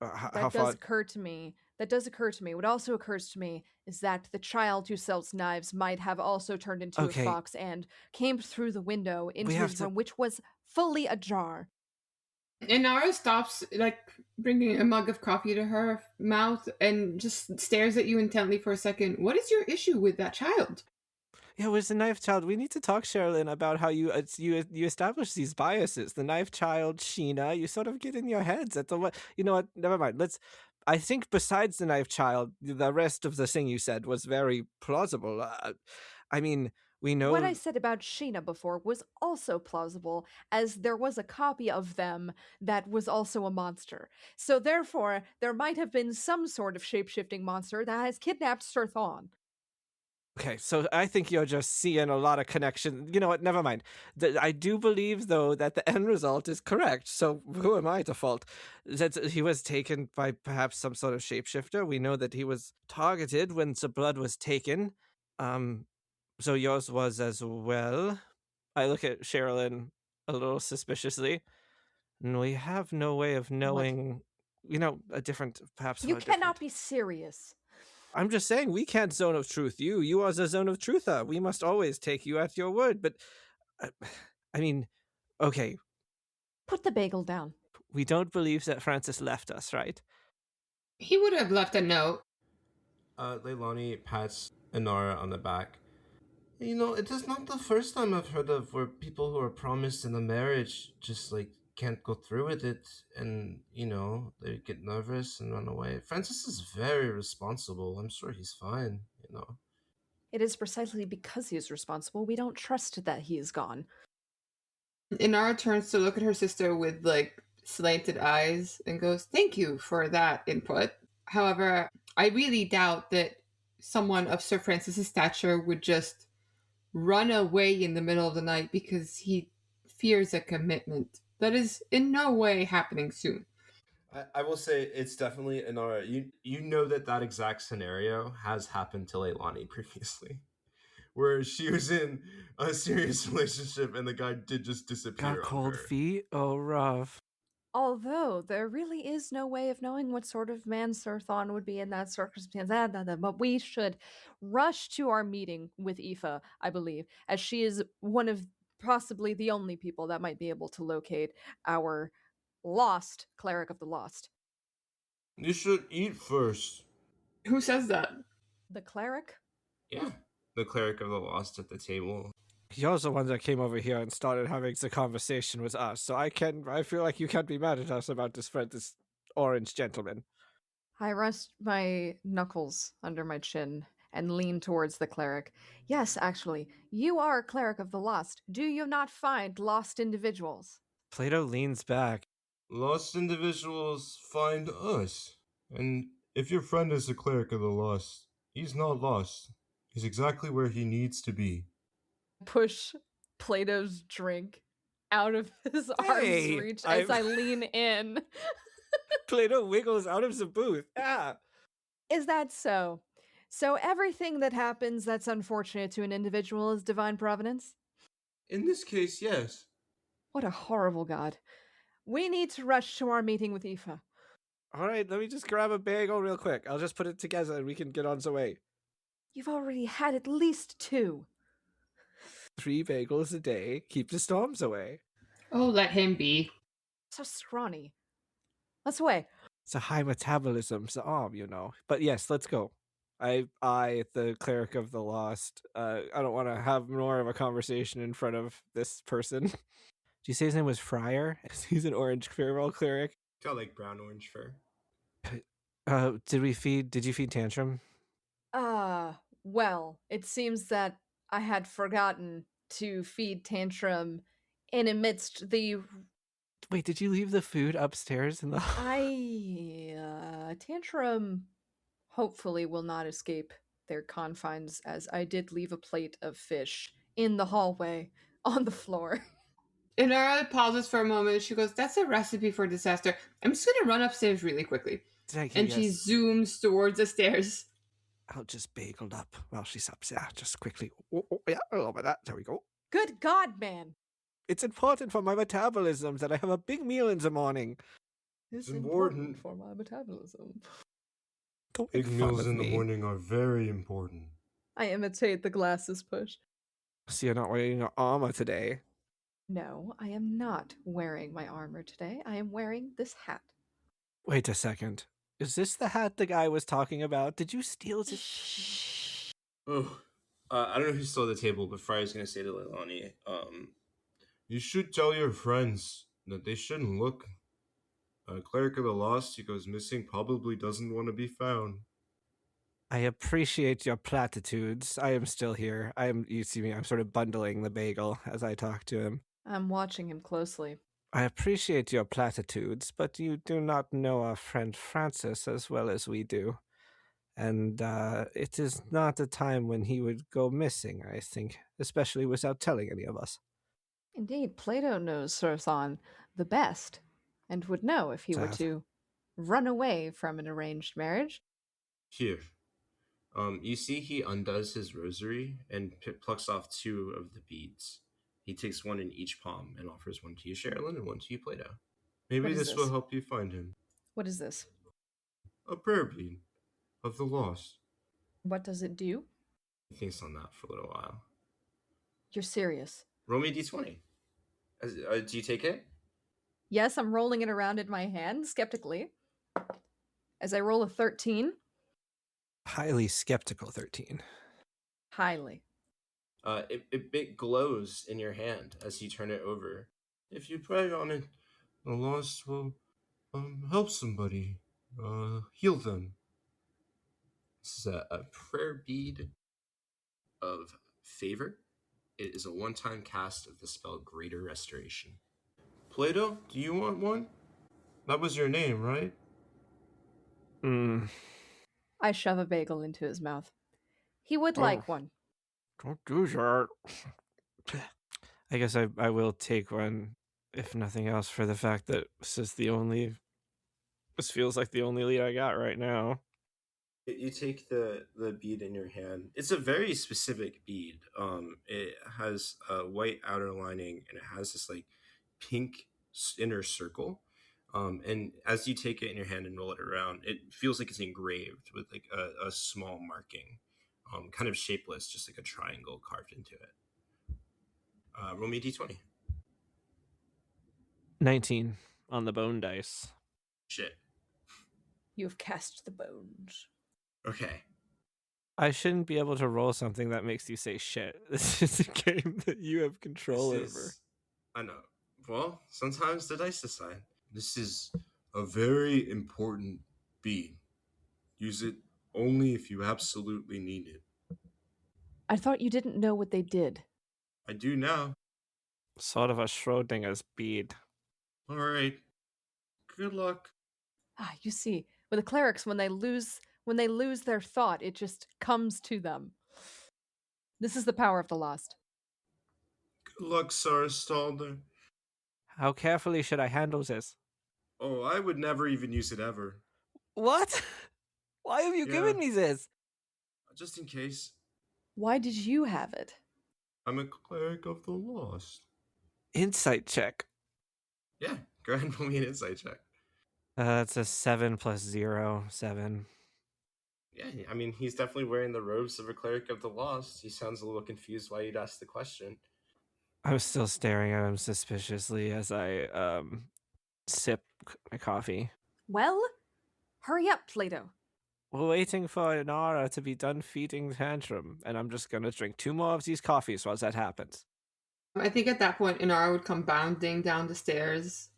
how far. That does occur to me. What also occurs to me is that the child who sells knives might have also turned into a fox and came through the window into his room, which was fully ajar. Inara stops, like, bringing a mug of coffee to her mouth and just stares at you intently for a second. What is your issue with that child? Yeah, with the knife child, we need to talk, Sherrilyn, about how you establish these biases. The knife child, Sheena, you sort of get in your heads at the what. You know what? Never mind. I think besides the knife child, the rest of the thing you said was very plausible. I mean, we know what I said about Sheena before was also plausible, as there was a copy of them that was also a monster. So therefore, there might have been some sort of shape-shifting monster that has kidnapped Sir Thawne. Okay, so I think you're just seeing a lot of connection. You know what? Never mind. I do believe, though, that the end result is correct. So who am I to fault? That he was taken by perhaps some sort of shapeshifter. We know that he was targeted when the blood was taken. So yours was as well. I look at Sherrilyn a little suspiciously, and we have no way of knowing. What? A different, perhaps. You cannot be serious. I'm just saying, we can't zone of truth you are the zone of truther. We must always take you at your word. But, I mean, okay. Put the bagel down. We don't believe that Francis left us, right? He would have left a note. Leilani pats Inara on the back. It is not the first time I've heard of where people who are promised in a marriage just, can't go through with it and, they get nervous and run away. Francis is very responsible. I'm sure he's fine. It is precisely because he is responsible we don't trust that he is gone. Inara turns to look at her sister with, slanted eyes and goes, "Thank you for that input. However, I really doubt that someone of Sir Francis's stature would just run away in the middle of the night because he fears a commitment. That is in no way happening soon." I will say it's definitely Inara. You know that exact scenario has happened to Leilani previously, where she was in a serious relationship and the guy did just disappear. Got cold feet? Oh, rough. Although there really is no way of knowing what sort of man Sir Thawne would be in that circumstance. But we should rush to our meeting with Aoife, I believe, as she is one of possibly the only people that might be able to locate our lost cleric of the lost. You should eat first. Who says that? The cleric? Yeah, the cleric of the lost at the table. You're the one that came over here and started having the conversation with us, so I feel like you can't be mad at us about this orange gentleman. I rest my knuckles under my chin and lean towards the cleric. Yes, actually, you are a cleric of the lost. Do you not find lost individuals? Plato leans back. Lost individuals find us. And if your friend is a cleric of the lost, he's not lost. He's exactly where he needs to be. Push Plato's drink out of his arm's reach as I lean in. Plato wiggles out of the booth. Yeah. Is that so? So everything that happens that's unfortunate to an individual is divine providence? In this case, yes. What a horrible god. We need to rush to our meeting with Aoife. All right, let me just grab a bagel real quick. I'll just put it together and we can get on the way. You've already had at least 2. 3 bagels a day, keep the storms away. Oh, let him be. So scrawny. Let's away. It's a high metabolism, the arm, But yes, let's go. I, the cleric of the lost, I don't want to have more of a conversation in front of this person. Did you say his name was Friar? He's an orange farewell cleric. Got brown orange fur. Did you feed Tantrum? Well, it seems that I had forgotten to feed Tantrum in amidst the... Wait, did you leave the food upstairs in the... Tantrum hopefully will not escape their confines, as I did leave a plate of fish in the hallway on the floor. Inara pauses for a moment. She goes, "That's a recipe for disaster. I'm just going to run upstairs really quickly." And she zooms towards the stairs. I'll just bagel up while she's up there, just quickly. Yeah, a little bit of that. There we go. Good God, man. It's important for my metabolism that I have a big meal in the morning. It's important for my metabolism. Big meals in the morning are very important. I imitate the glasses push. So you're not wearing your armor today? No, I am not wearing my armor today. I am wearing this hat. Wait a second. Is this the hat the guy was talking about? Did you steal this? Oh, I don't know who's still at the table, but Friar's going to say to Leilani, you should tell your friends that they shouldn't look. A cleric of the lost who goes missing probably doesn't want to be found. I appreciate your platitudes. I am still here. You see me, I'm sort of bundling the bagel as I talk to him. I'm watching him closely. I appreciate your platitudes, but you do not know our friend Francis as well as we do. And it is not a time when he would go missing, I think, especially without telling any of us. Indeed, Plato knows Sorsan the best, and would know if he were to run away from an arranged marriage. Here. You see he undoes his rosary and plucks off 2 of the beads. He takes 1 in each palm and offers 1 to you, Sherrilyn, and 1 to you, Plato. Maybe this will help you find him. What is this? A prayer bead of the lost. What does it do? He thinks on that for a little while. You're serious? Roll me a d20. Do you take it? Yes, I'm rolling it around in my hand, skeptically. As I roll a 13. Highly skeptical 13. Highly. It glows in your hand as you turn it over. If you pray on it, the lost will help somebody, heal them. This is a prayer bead of favor. It is a one-time cast of the spell Greater Restoration. Plato, do you want one? That was your name, right? I shove a bagel into his mouth. He would like one. Don't do that. I guess I will take one, if nothing else, for the fact that this feels like the only lead I got right now. You take the bead in your hand. It's a very specific bead. It has a white outer lining and it has this like pink inner circle. And as you take it in your hand and roll it around, it feels like it's engraved with like a small marking, kind of shapeless, just like a triangle carved into it. Roll me a d20. 19 on the bone dice. Shit. You've cast the bones. Okay. I shouldn't be able to roll something that makes you say shit. This is a game that you have control over. I know. Well, sometimes the dice decide. This is a very important bead. Use it only if you absolutely need it. I thought you didn't know what they did. I do now. Sort of a Schrodinger's bead. All right. Good luck. You see, with the clerics, when they lose their thought, it just comes to them. This is the power of the lost. Good luck, Sarstalder. How carefully should I handle this? Oh, I would never even use it ever. What? Why have you given me this? Just in case. Why did you have it? I'm a cleric of the lost. Insight check. Yeah, go ahead and roll me an insight check. That's a 7 plus 0, 7. Yeah, I mean, he's definitely wearing the robes of a cleric of the lost. He sounds a little confused why you'd ask the question. I'm still staring at him suspiciously as I sip my coffee. Well, hurry up, Plato. We're waiting for Inara to be done feeding Tantrum, and I'm just going to drink 2 more of these coffees while that happens. I think at that point, Inara would come bounding down the stairs.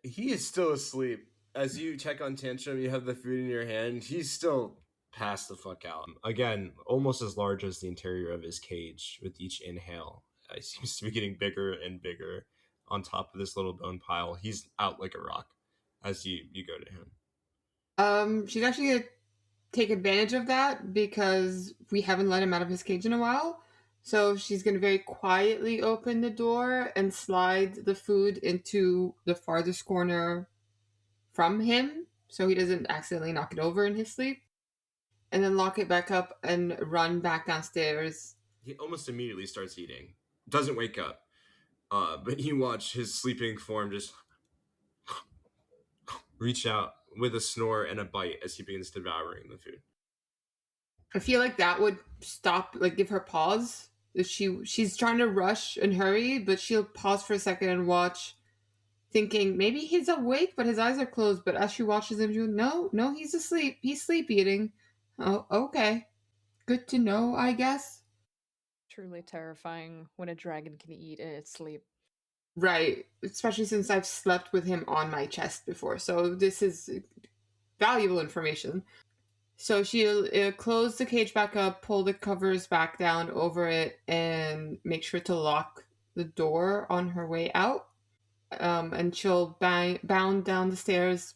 He is still asleep. As you check on Tantrum, you have the food in your hand. He's still passed the fuck out. Again, almost as large as the interior of his cage with each inhale. He seems to be getting bigger and bigger on top of this little bone pile. He's out like a rock as you go to him. She's actually going to take advantage of that because we haven't let him out of his cage in a while. So she's going to very quietly open the door and slide the food into the farthest corner from him so he doesn't accidentally knock it over in his sleep. And then lock it back up and run back downstairs. He almost immediately starts eating. Doesn't wake up. But you watch his sleeping form just reach out with a snore and a bite as he begins devouring the food. I feel like that would stop, like give her pause. If she's trying to rush and hurry, but she'll pause for a second and watch, thinking maybe he's awake, but his eyes are closed. But as she watches him, she'll, no, he's asleep. He's sleep eating. Oh, okay. Good to know, I guess. truly terrifying when a dragon can eat in its sleep. Right. Especially since I've slept with him on my chest before. So this is valuable information. So she'll close the cage back up, pull the covers back down over it, and make sure to lock the door on her way out. And she'll bound down the stairs,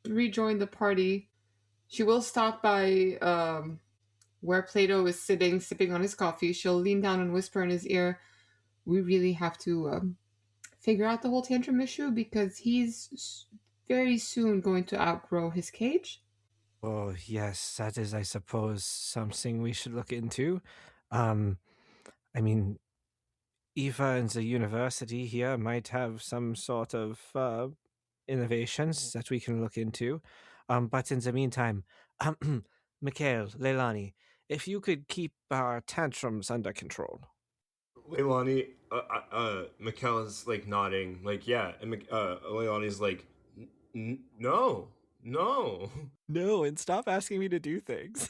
rejoin the party. She will stop by where Plato is sitting, sipping on his coffee. She'll lean down and whisper in his ear, "We really have to figure out the whole tantrum issue because he's very soon going to outgrow his cage." Oh, yes, that is, I suppose, something we should look into. I mean, Eva and the university here might have some sort of innovations that we can look into. But in the meantime, Mikhail, Leilani, if you could keep our tantrums under control. Leilani, Mikhail's like nodding, like, yeah, and Leilani's like, no. No, and stop asking me to do things.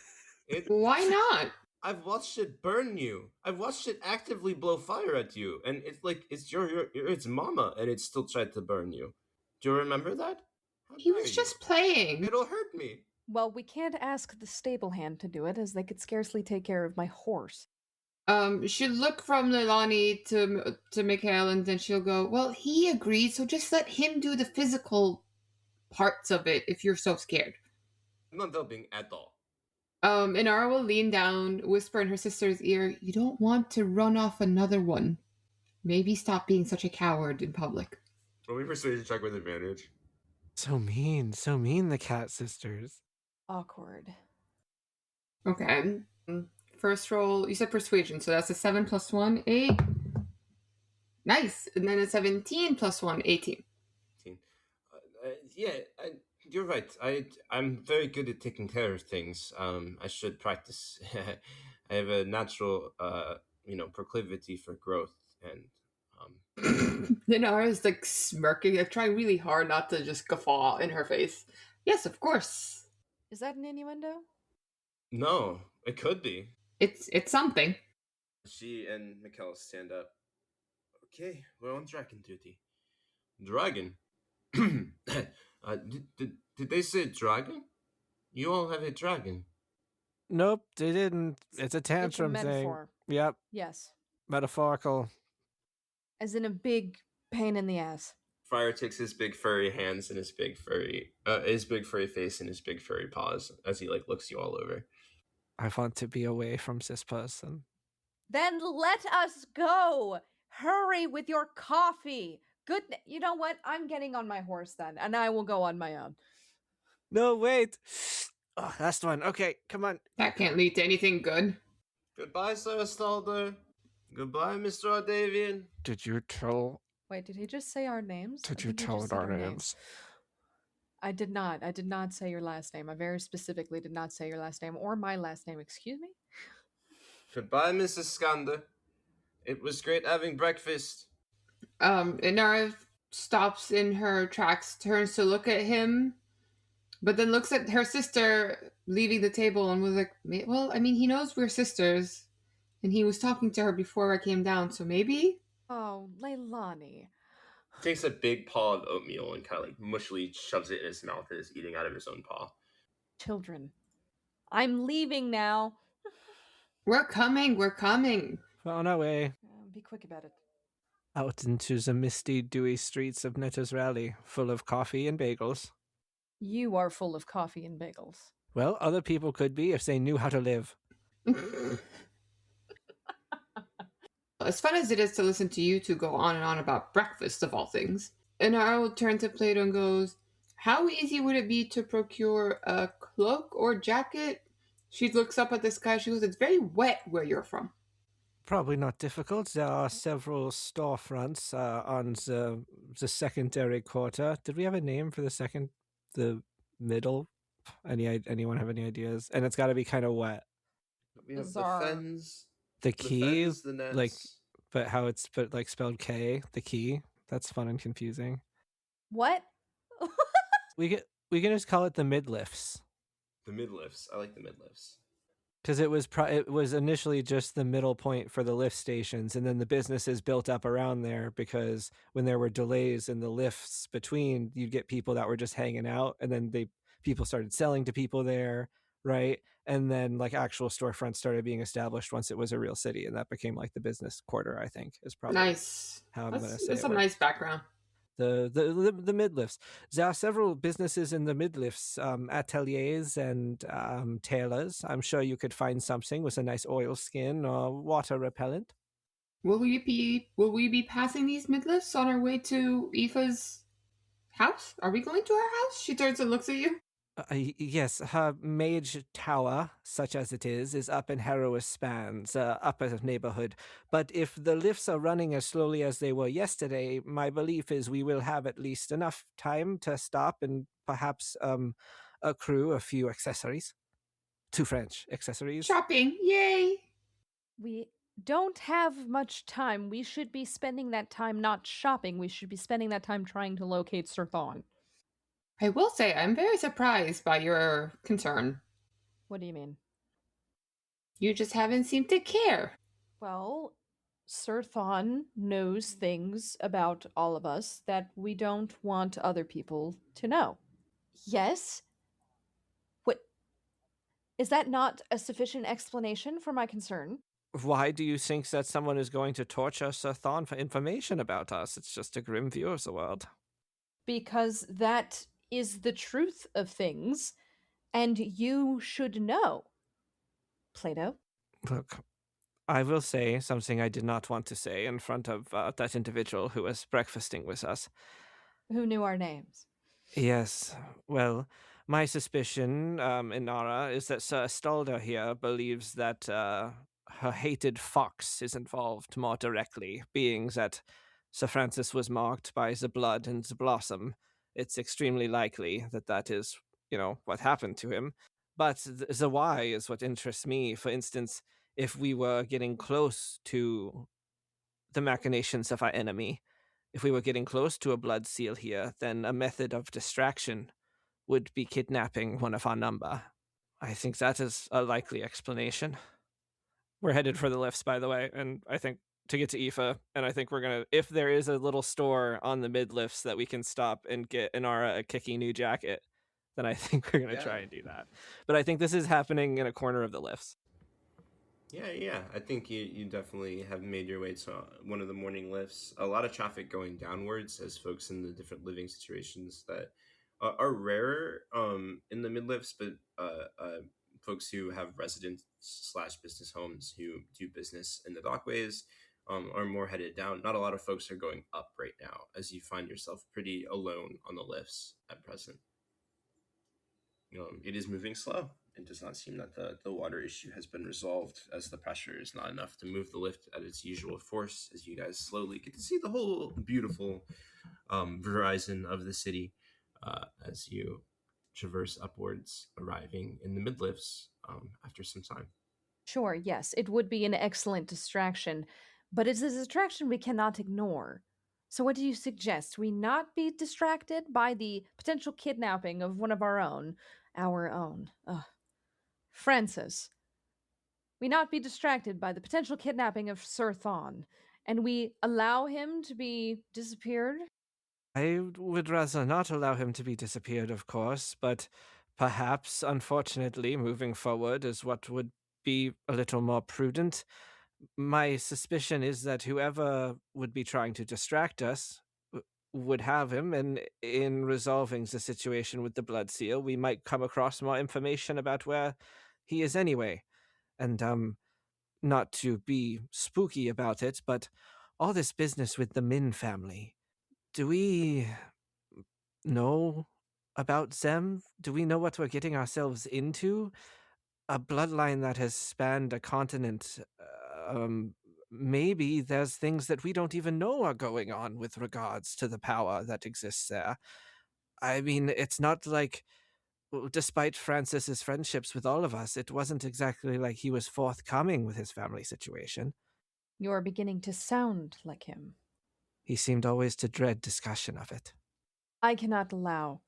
Why not? I've watched it burn you. I've watched it actively blow fire at you, and it's like it's it's mama, and it still tried to burn you. Do you remember that? He was just playing. It'll hurt me. Well, we can't ask the stable hand to do it, as they could scarcely take care of my horse. She'll look from Leilani to Mikhail, and then she'll go, "Well, he agreed, so just let him do the physical parts of it if you're so scared." I'm not helping at all. Inara will lean down, whisper in her sister's ear, "You don't want to run off another one. Maybe stop being such a coward in public." Will we persuasion check with advantage? So mean, the Cat sisters. Awkward. Okay. First roll, you said persuasion, so that's a 7 plus 1, 8. Nice. And then a 17 plus 1, 18. Yeah, you're right. I'm very good at taking care of things. I should practice. I have a natural, proclivity for growth, and Inara is like smirking. I'm trying really hard not to just guffaw in her face. Yes, of course. Is that an innuendo? No, it could be. It's something. She and Mikhail stand up. Okay, we're on dragon duty. Dragon? Did they say dragon? You all have a dragon. Nope, they didn't. It's a tantrum it's a metaphor. thing. Yep. Yes. Metaphorical. As in a big pain in the ass. Friar takes his big furry hands and his big furry face and his big furry paws as he looks you all over. I want to be away from this person. Then let us go. Hurry with your coffee. Good. You know what? I'm getting on my horse then, and I will go on my own. No, wait. Oh, last one. Okay, come on. That can't lead to anything good. Goodbye, Sir Astalder. Goodbye, Mr. Ardavian. Did you tell... Wait, did he just say our names? Did you tell our names? I did not. I did not say your last name. I very specifically did not say your last name or my last name. Excuse me? Goodbye, Mrs. Skander. It was great having breakfast. Inara stops in her tracks, turns to look at him, but then looks at her sister leaving the table and was like, "Well, I mean, he knows we're sisters, and he was talking to her before I came down, so maybe?" Oh, Leilani. Takes a big paw of oatmeal and kind of mushily shoves it in his mouth and is eating out of his own paw. Children. I'm leaving now. We're coming. On our way. Be quick about it. Out into the misty, dewy streets of Netter's Rally, full of coffee and bagels. You are full of coffee and bagels. Well, other people could be if they knew how to live. As fun as it is to listen to you two go on and on about breakfast, of all things, Inara will turn to Plato and goes, "How easy would it be to procure a cloak or jacket?" She looks up at the sky. She goes, "It's very wet where you're from." Probably not difficult. There are several storefronts on the secondary quarter. Did we have a name for the middle? Anyone have any ideas? And it's got to be kind of wet. We have Bizarre. the fens, The key, the nets. like, but how it's spelled K. The key. That's fun and confusing. What? We can just call it the midlifts. The midlifts. I like the midlifts. Because it was initially just the middle point for the lift stations, and then the businesses built up around there because when there were delays in the lifts between, you'd get people that were just hanging out, and then people started selling to people there, right? And then like actual storefronts started being established once it was a real city, and that became like the business quarter, I think, is probably Nice. how I'm going to say That's it. a nice background. The midlifts. There are several businesses in the midlifts, ateliers and tailors. I'm sure you could find something with a nice oil skin or water repellent. Will we be passing these midlifts on our way to Aoife's house? Are we going to her house? She turns and looks at you. Yes, her mage tower, such as it is up in Harrow's spans, upper neighborhood. But if the lifts are running as slowly as they were yesterday, my belief is we will have at least enough time to stop and perhaps accrue a few accessories. 2 French accessories. Shopping, yay! We don't have much time. We should be spending that time not shopping. We should be spending that time trying to locate Sir Thon. I will say I'm very surprised by your concern. What do you mean? You just haven't seemed to care. Well, Sir Thon knows things about all of us that we don't want other people to know. Yes? What? Is that not a sufficient explanation for my concern? Why do you think that someone is going to torture Sir Thon for information about us? It's just a grim view of the world. Because that is the truth of things, and you should know. Plato? Look, I will say something I did not want to say in front of that individual who was breakfasting with us. Who knew our names? Yes, well, my suspicion, Inara, is that Sir Stalder here believes that her hated fox is involved more directly, being that Sir Francis was marked by the blood and the blossom. It's extremely likely that that is, what happened to him. But the why is what interests me. For instance, if we were getting close to the machinations of our enemy, if we were getting close to a blood seal here, then a method of distraction would be kidnapping one of our number. I think that is a likely explanation. We're headed for the lifts, by the way, and I think to get to Aoife, and I think we're going to, if there is a little store on the mid-lifts that we can stop and get Inara a kicky new jacket, then I think we're going to try and do that. But I think this is happening in a corner of the lifts. Yeah. I think you definitely have made your way to one of the morning lifts. A lot of traffic going downwards as folks in the different living situations that are rarer in the mid lifts, but folks who have residence/business homes who do business in the dockways are more headed down. Not a lot of folks are going up right now, as you find yourself pretty alone on the lifts at present. It is moving slow. It does not seem that the water issue has been resolved, as the pressure is not enough to move the lift at its usual force, as you guys slowly get to see the whole beautiful horizon of the city as you traverse upwards, arriving in the mid-lifts after some time. Sure, yes, it would be an excellent distraction, but it's a distraction we cannot ignore. So what do you suggest? We not be distracted by the potential kidnapping of one of our own? Francis. We not be distracted by the potential kidnapping of Sir Thon, and we allow him to be disappeared? I would rather not allow him to be disappeared, of course, but perhaps, unfortunately, moving forward is what would be a little more prudent. My suspicion is that whoever would be trying to distract us would have him, and in resolving the situation with the blood seal, we might come across more information about where he is anyway. And, not to be spooky about it, but all this business with the Min family, do we know about them? Do we know what we're getting ourselves into? A bloodline that has spanned a continent, maybe there's things that we don't even know are going on with regards to the power that exists there. I mean, it's not like, despite Francis's friendships with all of us, it wasn't exactly like he was forthcoming with his family situation. You're beginning to sound like him. He seemed always to dread discussion of it. I cannot allow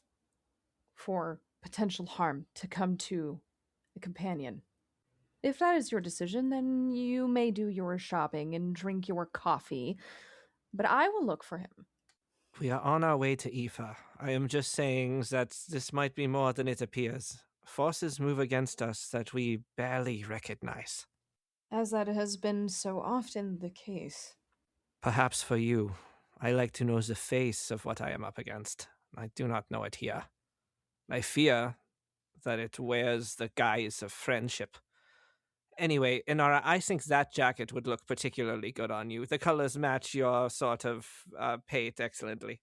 for potential harm to come to a companion. If that is your decision, then you may do your shopping and drink your coffee, but I will look for him. We are on our way to Aoife. I am just saying that this might be more than it appears. Forces move against us that we barely recognize. As that has been so often the case. Perhaps for you, I like to know the face of what I am up against. I do not know it here. I fear that it wears the guise of friendship. Anyway, Inara, I think that jacket would look particularly good on you. The colors match your sort of pate excellently.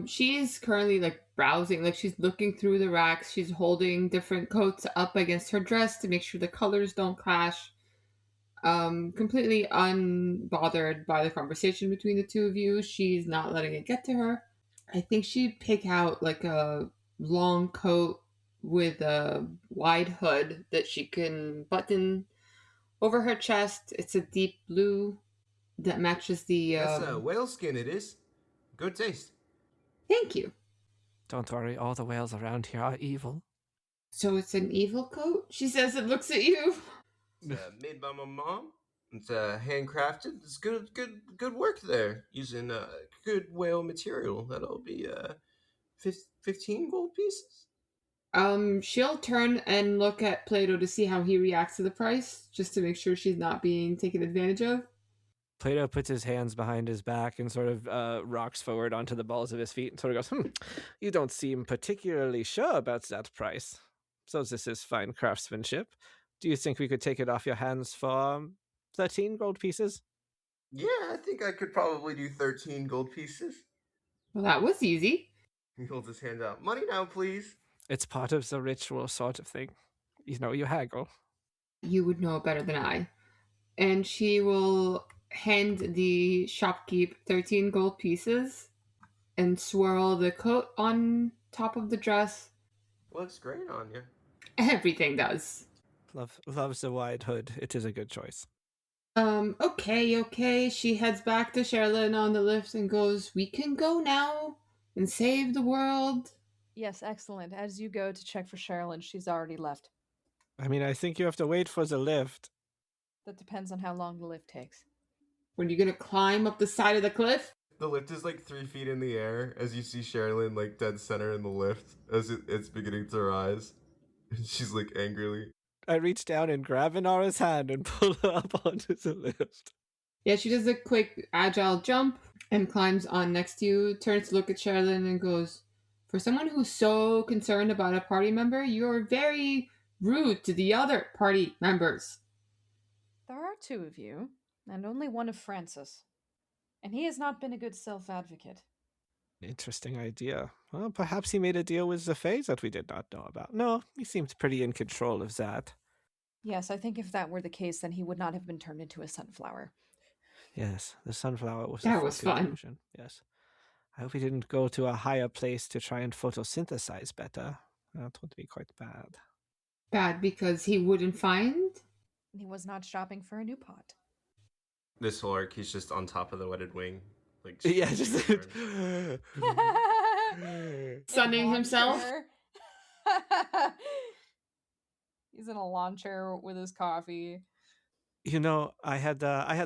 She's currently like browsing, like she's looking through the racks. She's holding different coats up against her dress to make sure the colors don't clash. Completely unbothered by the conversation between the two of you. She's not letting it get to her. I think she'd pick out like a long coat with a wide hood that she can button over her chest. It's a deep blue that matches the. That's whale skin, it is. Good taste. Thank you. Don't worry, all the whales around here are evil. So it's an evil coat? She says it looks at you. It's made by my mom. It's handcrafted. It's good work there. Using good whale material. That'll be 15 gold pieces. She'll turn and look at Plato to see how he reacts to the price, just to make sure she's not being taken advantage of. Plato puts his hands behind his back and sort of rocks forward onto the balls of his feet and sort of goes, you don't seem particularly sure about that price. So this is fine craftsmanship. Do you think we could take it off your hands for 13 gold pieces? Yeah, I think I could probably do 13 gold pieces. Well, that was easy. He holds his hand out. Money now, please. It's part of the ritual sort of thing. You know, you haggle. You would know better than I. And she will hand the shopkeep 13 gold pieces and swirl the coat on top of the dress. Looks great on you. Everything does. Loves the wide hood. It is a good choice. Okay. She heads back to Sherrilyn on the lift and goes, we can go now and save the world. Yes, excellent. As you go to check for Sherrilyn, she's already left. I mean, I think you have to wait for the lift. That depends on how long the lift takes. When you're gonna climb up the side of the cliff? The lift is like 3 feet in the air as you see Sherrilyn like dead center in the lift as it's beginning to rise. And she's like angrily. I reach down and grab Inara's hand and pull her up onto the lift. Yeah, she does a quick agile jump and climbs on next to you, turns to look at Sherrilyn and goes, for someone who's so concerned about a party member, you're very rude to the other party members. There are 2 of you, and only one of Francis. And he has not been a good self-advocate. Interesting idea. Well, perhaps he made a deal with the Fae that we did not know about. No, he seemed pretty in control of that. Yes, I think if that were the case, then he would not have been turned into a sunflower. Yes, the sunflower was that was fun. Illusion. Yes. I hope he didn't go to a higher place to try and photosynthesize better. That would be quite bad. Bad because he wouldn't find? He was not shopping for a new pot. This whole arc, he's just on top of the wedded wing. Like, yeah, just sunning himself. He's in a lawn chair with his coffee. You know, I had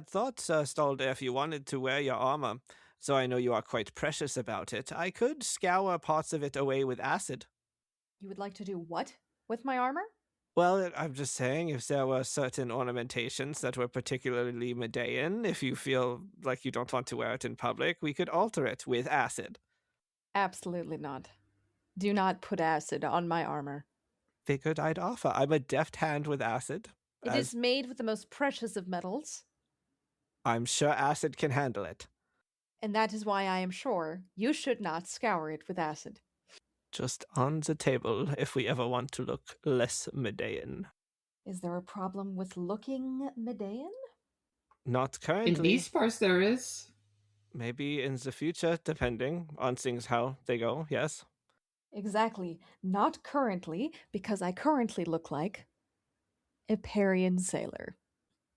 thought, Stalder, if you wanted to wear your armor, so I know you are quite precious about it, I could scour parts of it away with acid. You would like to do what with my armor? Well, I'm just saying, if there were certain ornamentations that were particularly Medean, if you feel like you don't want to wear it in public, we could alter it with acid. Absolutely not. Do not put acid on my armor. Figured I'd offer. I'm a deft hand with acid. It is made with the most precious of metals. I'm sure acid can handle it. And that is why I am sure you should not scour it with acid. Just on the table if we ever want to look less Medean. Is there a problem with looking Medean? Not currently. In these parts there is. Maybe in the future, depending on things how they go, yes. Exactly. Not currently, because I currently look like a Perian sailor.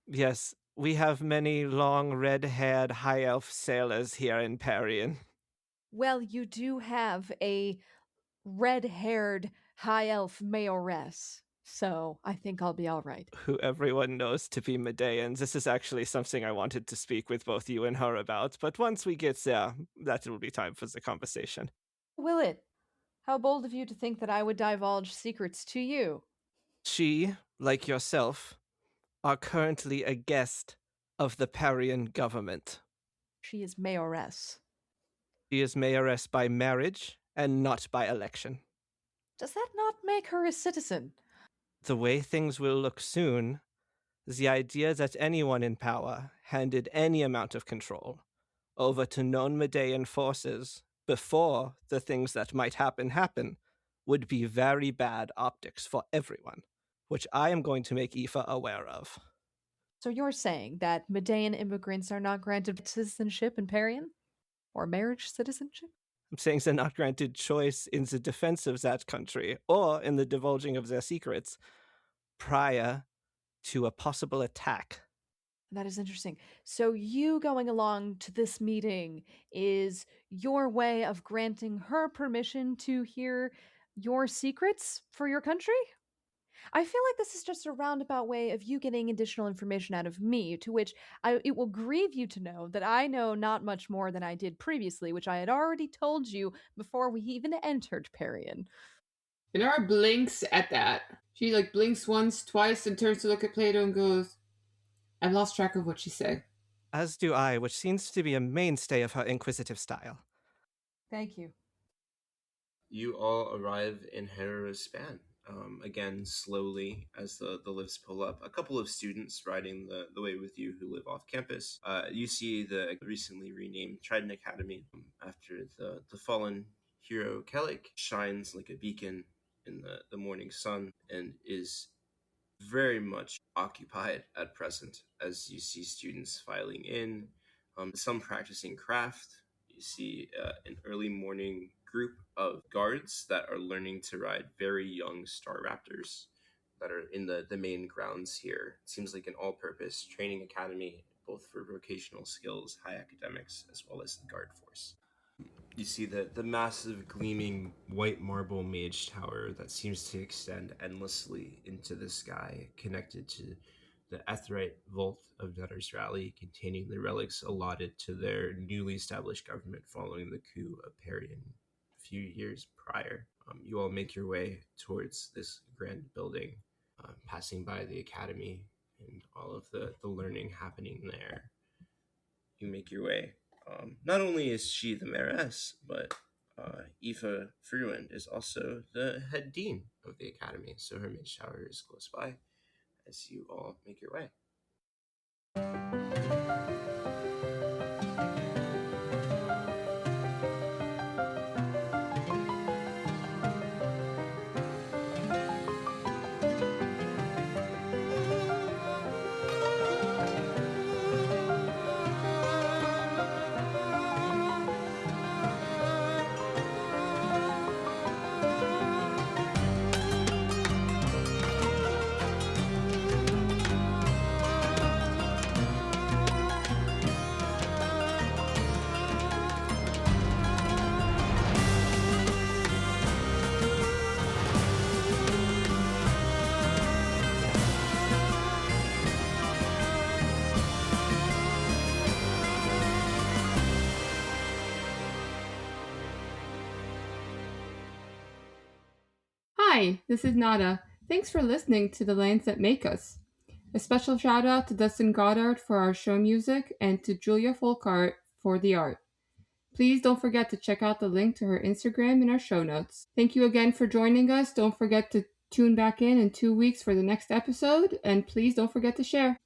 Yes, we have many long red-haired high elf sailors here in Perian. Well, you do have a red-haired high elf mayoress. So I think I'll be all right. Who everyone knows to be Medeans. This is actually something I wanted to speak with both you and her about, but once we get there, that will be time for the conversation. Will it? How bold of you to think that I would divulge secrets to you. She, like yourself, are currently a guest of the Perian government. She is mayoress. She is mayoress by marriage and not by election. Does that not make her a citizen? The way things will look soon is the idea that anyone in power handed any amount of control over to known Medean forces before the things that might happen would be very bad optics for everyone, which I am going to make Aoife aware of. So you're saying that Medean immigrants are not granted citizenship in Perian? Or marriage citizenship? I'm saying they're not granted choice in the defense of that country or in the divulging of their secrets prior to a possible attack. That is interesting. So you going along to this meeting is your way of granting her permission to hear your secrets for your country? I feel like this is just a roundabout way of you getting additional information out of me, to which it will grieve you to know that I know not much more than I did previously, which I had already told you before we even entered Perian. Inara blinks at that. She blinks once, twice, and turns to look at Plato and goes, I've lost track of what she said. As do I, which seems to be a mainstay of her inquisitive style. Thank you. You all arrive in Herrera's span. Again, slowly as the lifts pull up. A couple of students riding the way with you who live off campus. You see the recently renamed Trident Academy after the fallen hero Kellic shines like a beacon in the morning sun and is very much occupied at present as you see students filing in, some practicing craft. You see an early morning group of guards that are learning to ride very young star raptors that are in the main grounds here. It seems like an all-purpose training academy, both for vocational skills, high academics, as well as the guard force. You see the massive gleaming white marble mage tower that seems to extend endlessly into the sky, connected to the etheric vault of Debtor's Rally, containing the relics allotted to their newly established government following the coup of Perian a few years prior. You all make your way towards this grand building, passing by the academy and all of the learning happening there. You make your way. Not only is she the mayoress, but Aoife Fruin is also the head dean of the academy, so her mage tower is close by as you all make your way. Hi, this is Nada. Thanks for listening to The Lands That Make Us. A special shout out to Dustin Goddard for our show music and to Julia Folkart for the art. Please don't forget to check out the link to her Instagram in our show notes. Thank you again for joining us. Don't forget to tune back in 2 weeks for the next episode, and please don't forget to share.